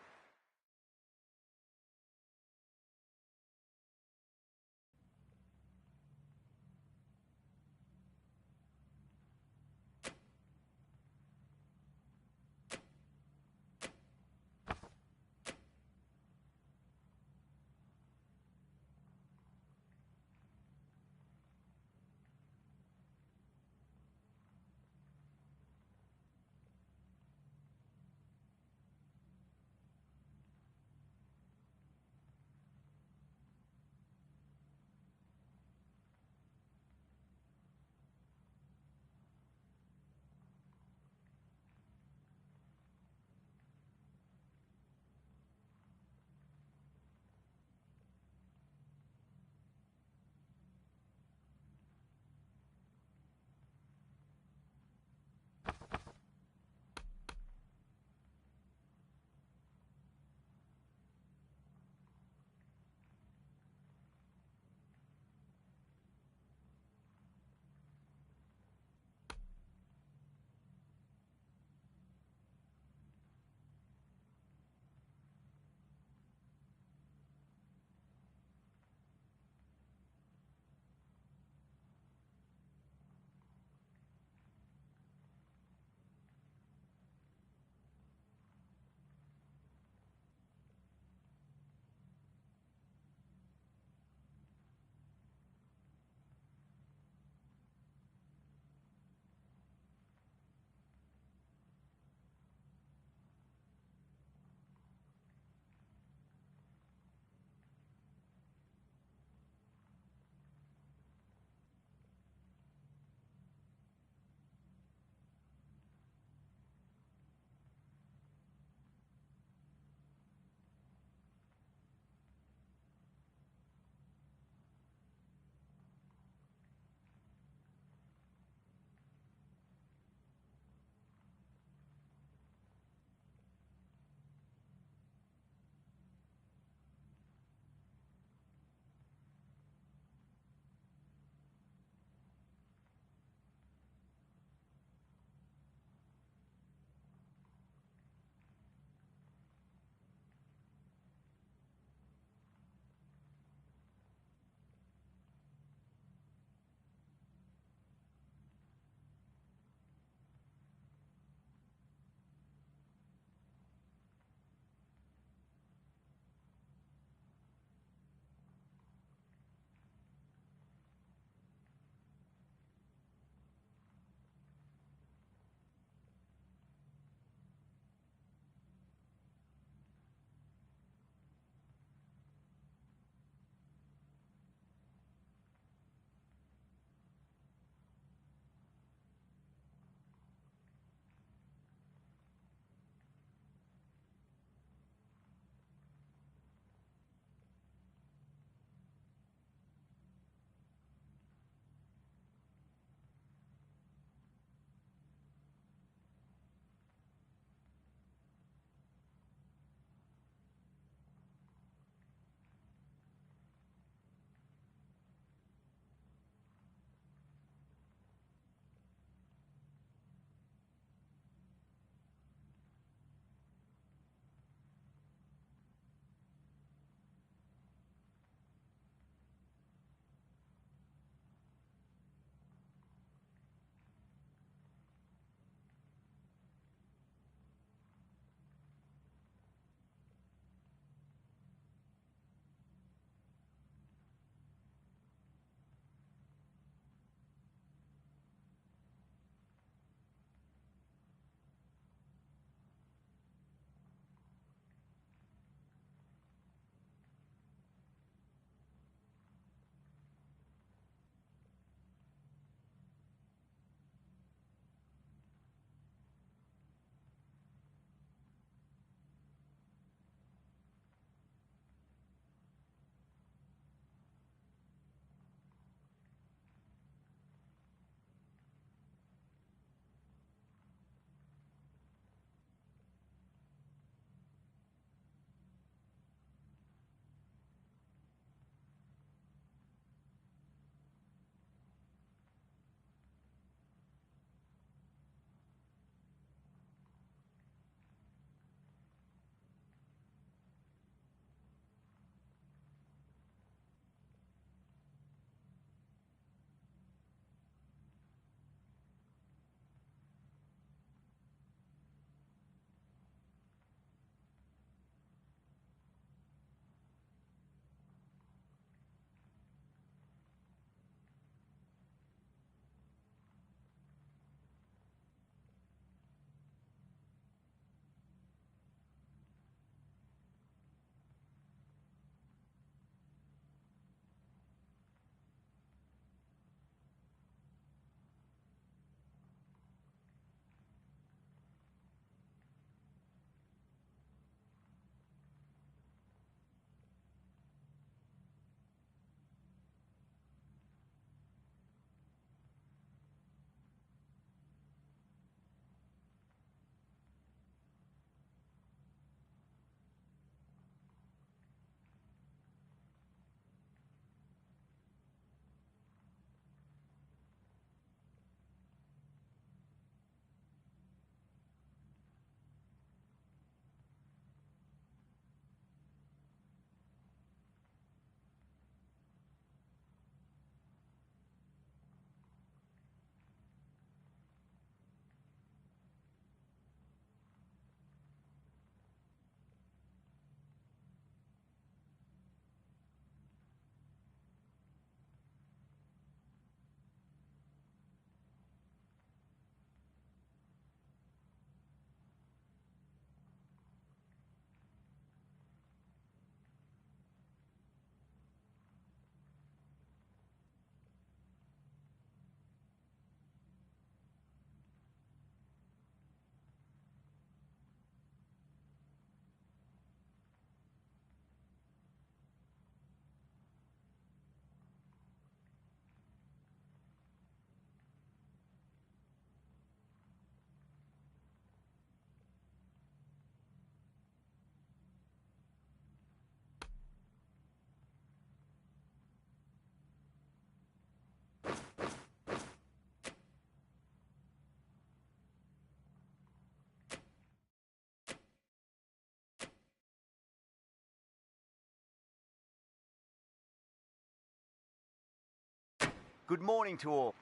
Speaker 1: Good morning to all.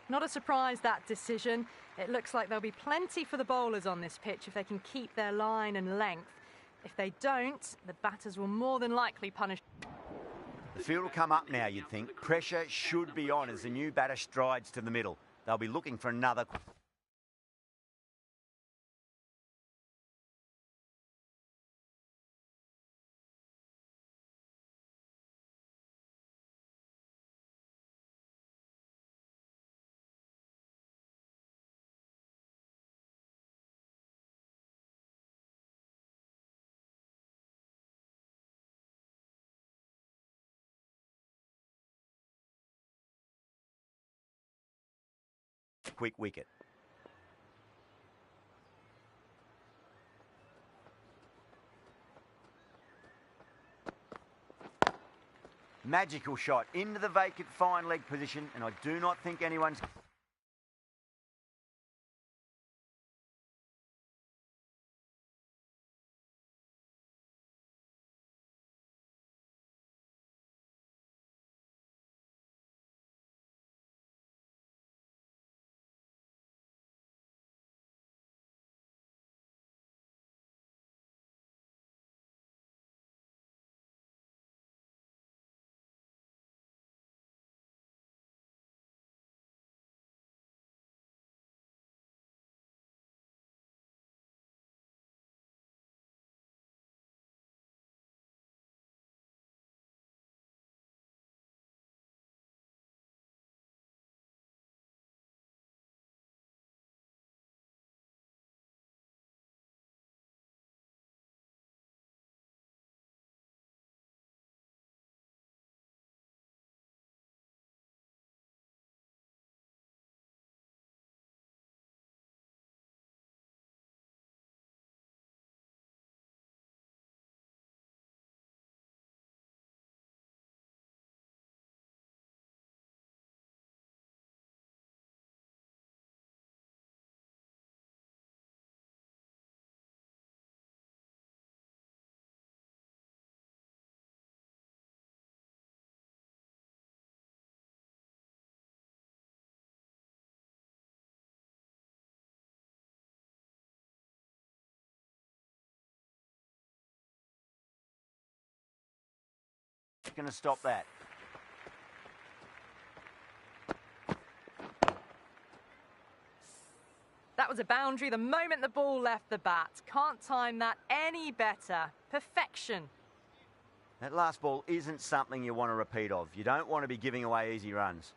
Speaker 2: Not a surprise, that decision. It looks like there'll be plenty for the bowlers on this pitch if they can keep their line and length. If they don't, the batters will more than likely punish.
Speaker 1: The field will come up now, you'd think. Pressure should be on as the new batter strides to the middle. They'll be looking for another. Quick wicket. Magical shot into the vacant fine leg position, and I do not think anyone's... Going to stop that.
Speaker 2: That was a boundary the moment the ball left the bat. Can't time that any better. Perfection.
Speaker 1: That last ball isn't something you want to repeat of. You don't want to be giving away easy runs.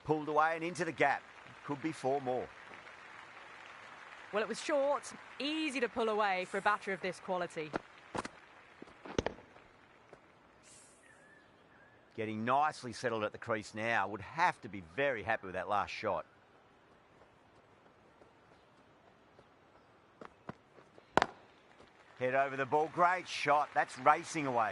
Speaker 1: pulled away and into the gap. Could be 4 more.
Speaker 2: Well, it was short, easy to pull away for a batter of this quality.
Speaker 1: Getting nicely settled at the crease now. Would have to be very happy with that last shot. Head over the ball. Great shot. That's racing away.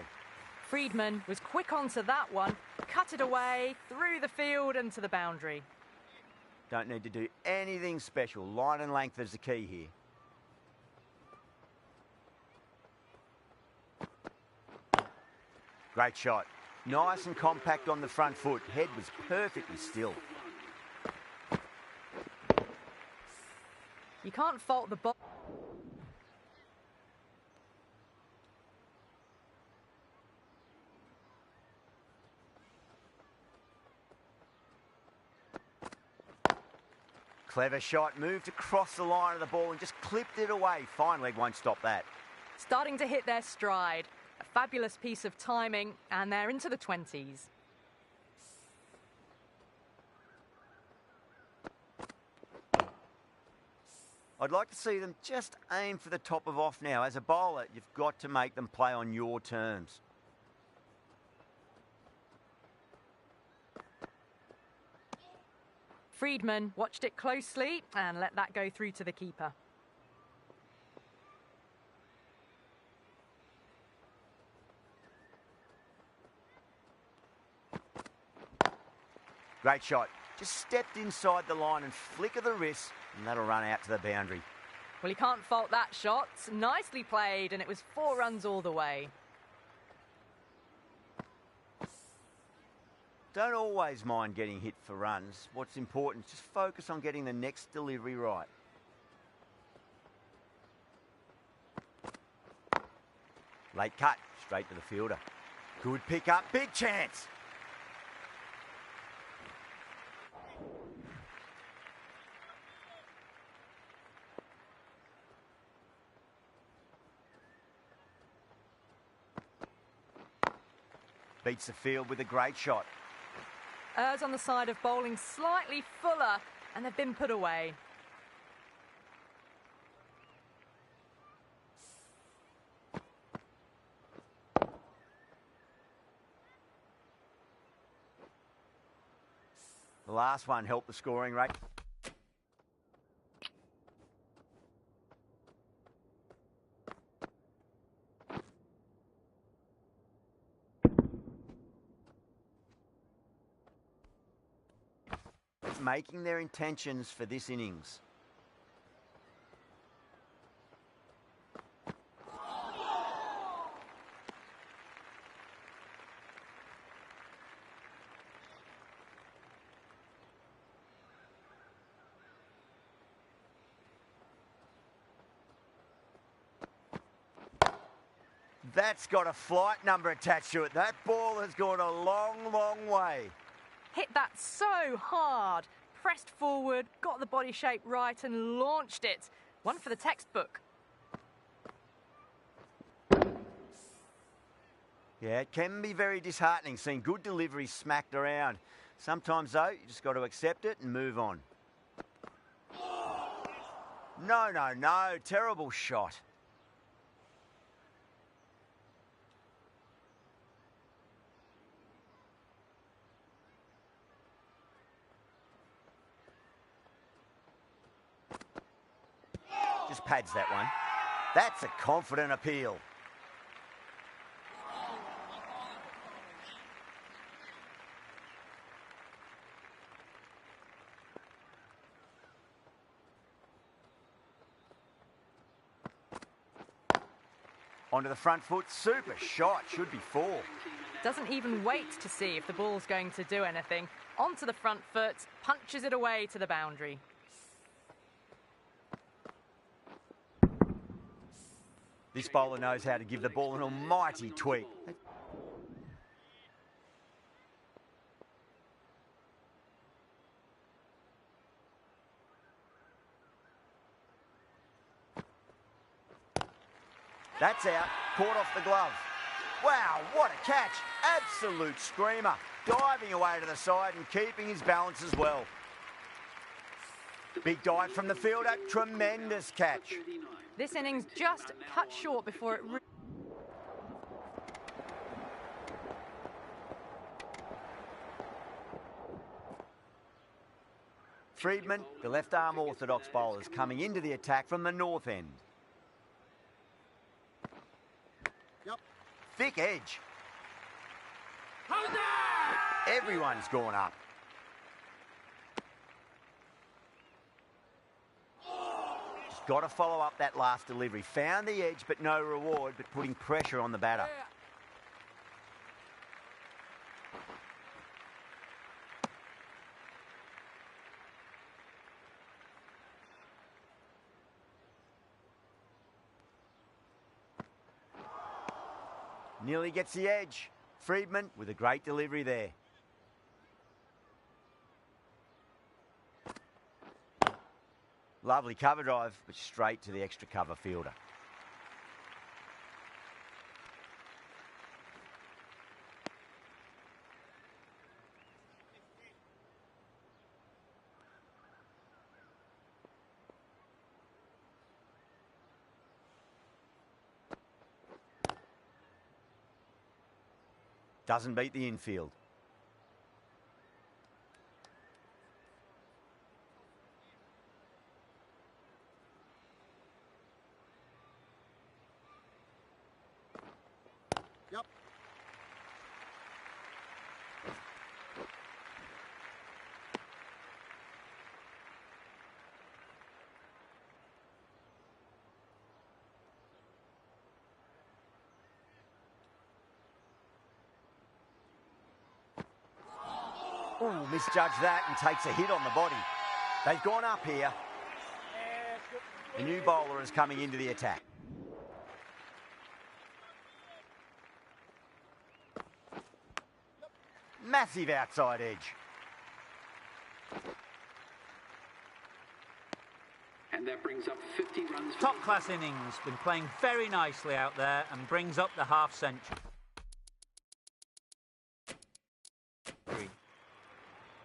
Speaker 2: Friedman was quick onto that one, cut it away, through the field and to the boundary.
Speaker 1: Don't need to do anything special. Line and length is the key here. Great shot. Nice and compact on the front foot. Head was perfectly still.
Speaker 2: You can't fault the ball.
Speaker 1: Clever shot, moved across the line of the ball and just clipped it away. Fine leg won't stop that.
Speaker 2: Starting to hit their stride. A fabulous piece of timing, and they're into the 20s.
Speaker 1: I'd like to see them just aim for the top of off now. As a bowler, you've got to make them play on your terms.
Speaker 2: Friedman watched it closely and let that go through to the keeper.
Speaker 1: Great shot. Just stepped inside the line and flick of the wrist, and that'll run out to the boundary.
Speaker 2: Well, you can't fault that shot. Nicely played, and it was 4 runs all the way.
Speaker 1: Don't always mind getting hit for runs. What's important is just focus on getting the next delivery right. Late cut, straight to the fielder. Good pick up, big chance. Beats the field with a great shot.
Speaker 2: Errs on the side of bowling slightly fuller, and they've been put away.
Speaker 1: The last one helped the scoring rate. Making their intentions for this innings. That's got a flight number attached to it. That ball has gone a long, long way.
Speaker 2: Hit that so hard, pressed forward, got the body shape right and launched it. One for the textbook.
Speaker 1: Yeah, it can be very disheartening seeing good deliveries smacked around. Sometimes, though, you just got to accept it and move on. No, no, no. Terrible shot. Just pads that one. That's a confident appeal. Onto the front foot. Super shot. Should be 4.
Speaker 2: Doesn't even wait to see if the ball's going to do anything. Onto the front foot, punches it away to the boundary.
Speaker 1: This bowler knows how to give the ball an almighty tweak. That's out. Caught off the glove. Wow, what a catch. Absolute screamer. Diving away to the side and keeping his balance as well. Big dive from the fielder. Tremendous catch.
Speaker 2: This innings just cut short before it...
Speaker 1: Friedman, the left-arm orthodox bowler, is coming into the attack from the north end.
Speaker 9: Yep.
Speaker 1: Thick edge. Everyone's gone up. He's got to follow up that last delivery. Found the edge, but no reward, but putting pressure on the batter. Nearly gets the edge. Friedman with a great delivery there. Lovely cover drive, but straight to the extra cover fielder. Doesn't beat the infield.
Speaker 9: Yep.
Speaker 1: Ooh, misjudged that and takes a hit on the body. They've gone up here. The new bowler is coming into the attack. Massive outside edge.
Speaker 4: And that brings up 50 runs.
Speaker 7: Top class innings, been playing very nicely out there and brings up the half century.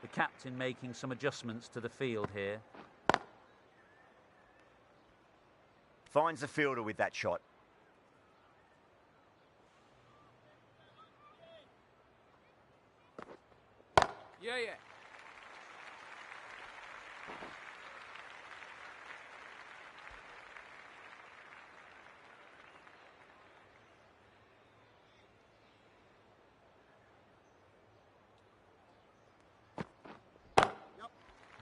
Speaker 7: The captain making some adjustments to the field here.
Speaker 1: Finds the fielder with that shot.
Speaker 3: Yeah, yeah.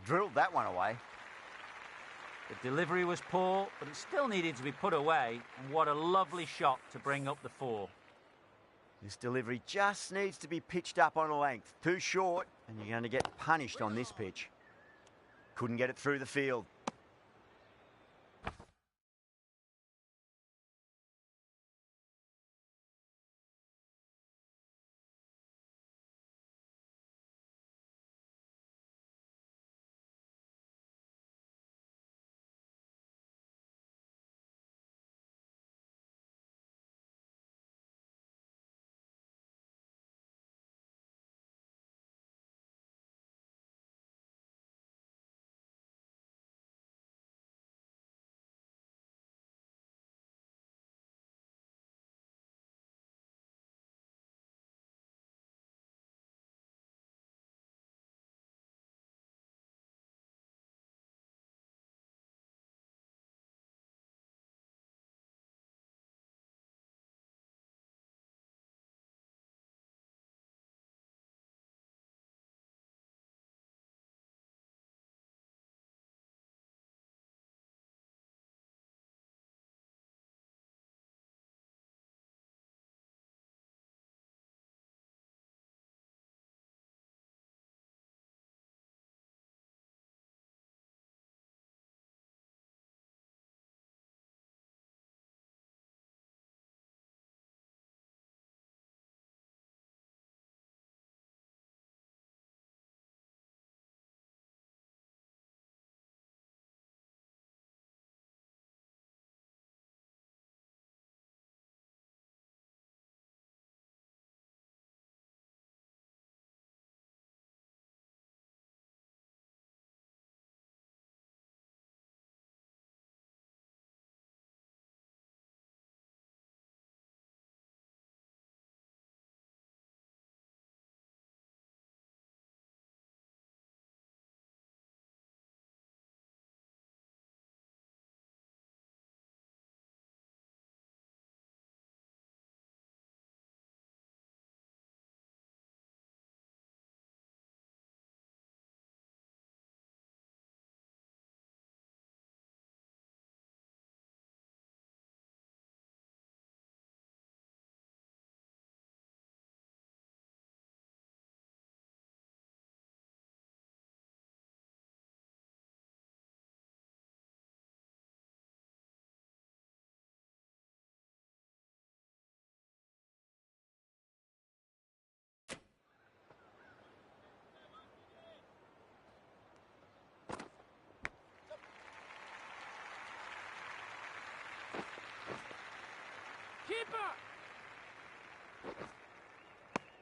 Speaker 1: Drilled that one away.
Speaker 7: The delivery was poor, but it still needed to be put away. And what a lovely shot to bring up the 4.
Speaker 1: This delivery just needs to be pitched up on a length. Too short, and you're going to get punished on this pitch. Couldn't get it through the field.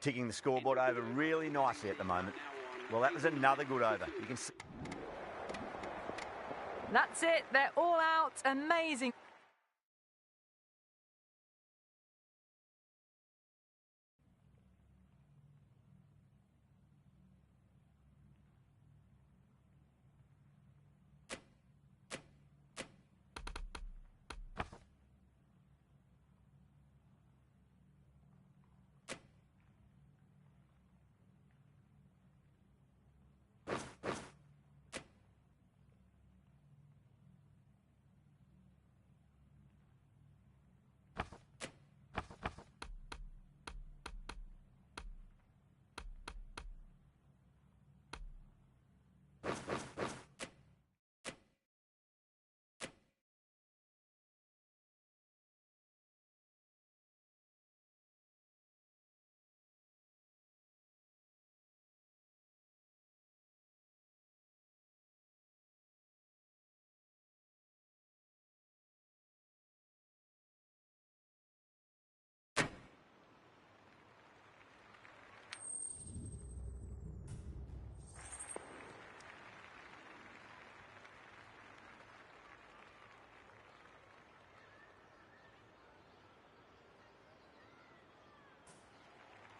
Speaker 1: ticking the scoreboard over really nicely at the moment. Well, that was another good over. You can see.
Speaker 2: That's it. They're all out. Amazing.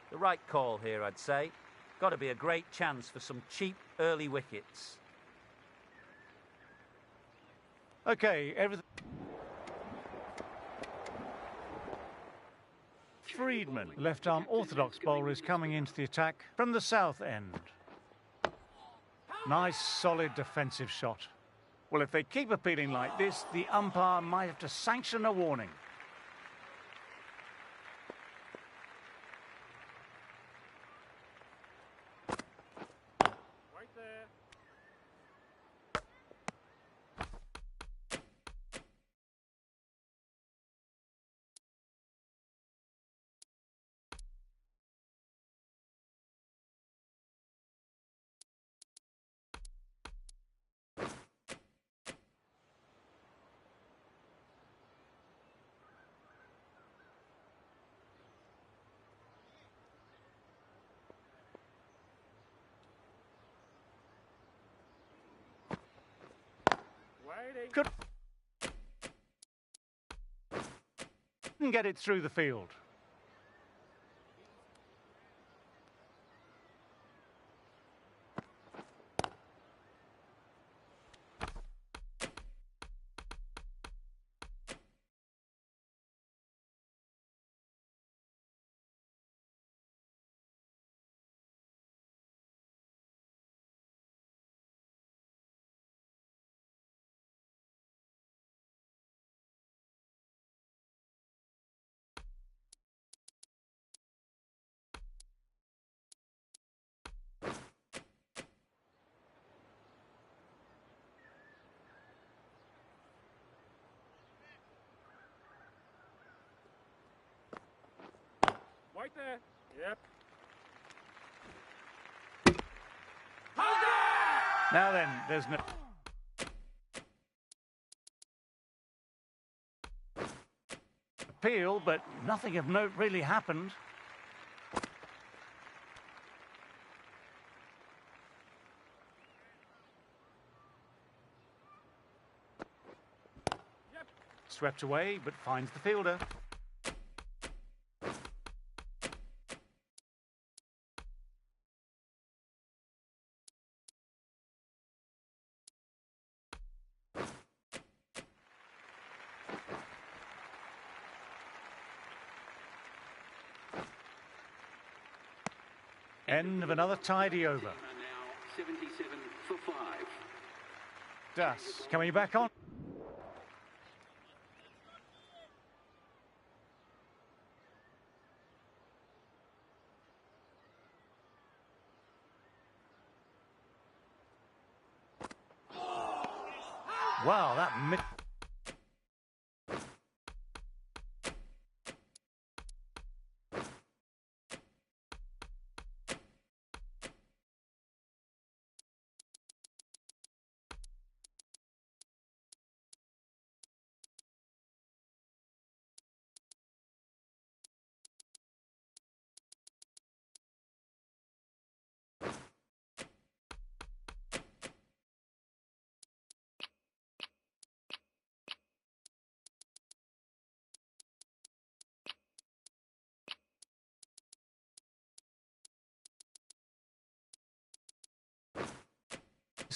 Speaker 7: The right call here, I'd say. Got to be a great chance for some cheap early wickets.
Speaker 8: OK, everything. Friedman, left-arm orthodox bowler, is coming into the attack from the south end. Nice, solid defensive shot. Well, if they keep appealing like this, the umpire might have to sanction a warning.
Speaker 3: Right there. Waiting.
Speaker 8: Couldn't get it through the field.
Speaker 3: Right there. Yep.
Speaker 8: Now then, there's no... appeal, but nothing of note really happened. Swept away, but finds the fielder. End of another tidy over.
Speaker 4: Now 77 for 5.
Speaker 8: Das coming back on. Wow, that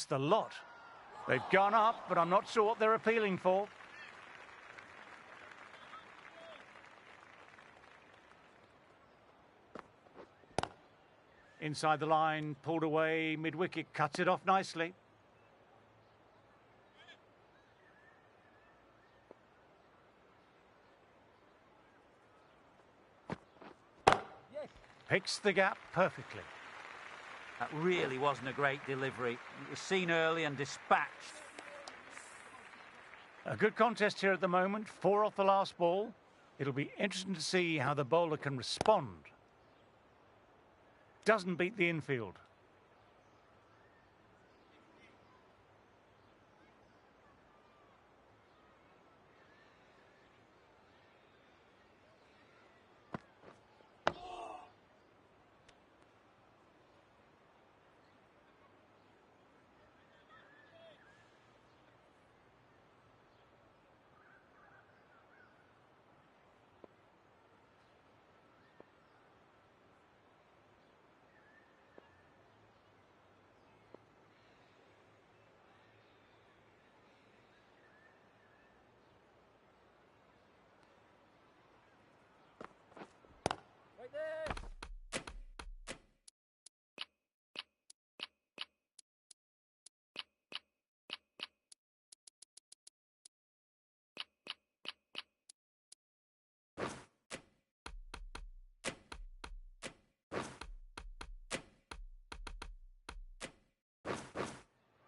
Speaker 8: against the lot. They've gone up, but I'm not sure what they're appealing for. Inside the line, pulled away, mid-wicket, cuts it off nicely. Picks the gap perfectly.
Speaker 7: That really wasn't a great delivery. It was seen early and dispatched.
Speaker 8: A good contest here at the moment, 4 off the last ball. It'll be interesting to see how the bowler can respond. Doesn't beat the infield.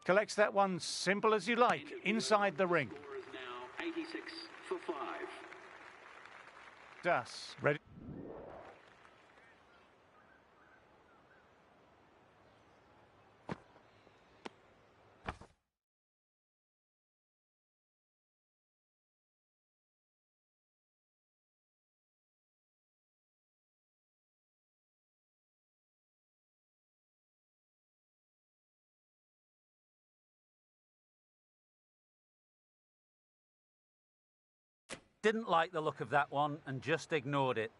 Speaker 8: Collects that one simple as you like, inside the ring.
Speaker 4: Score is now 86 for 5.
Speaker 8: Das, ready.
Speaker 7: Didn't like the look of that one and just ignored it.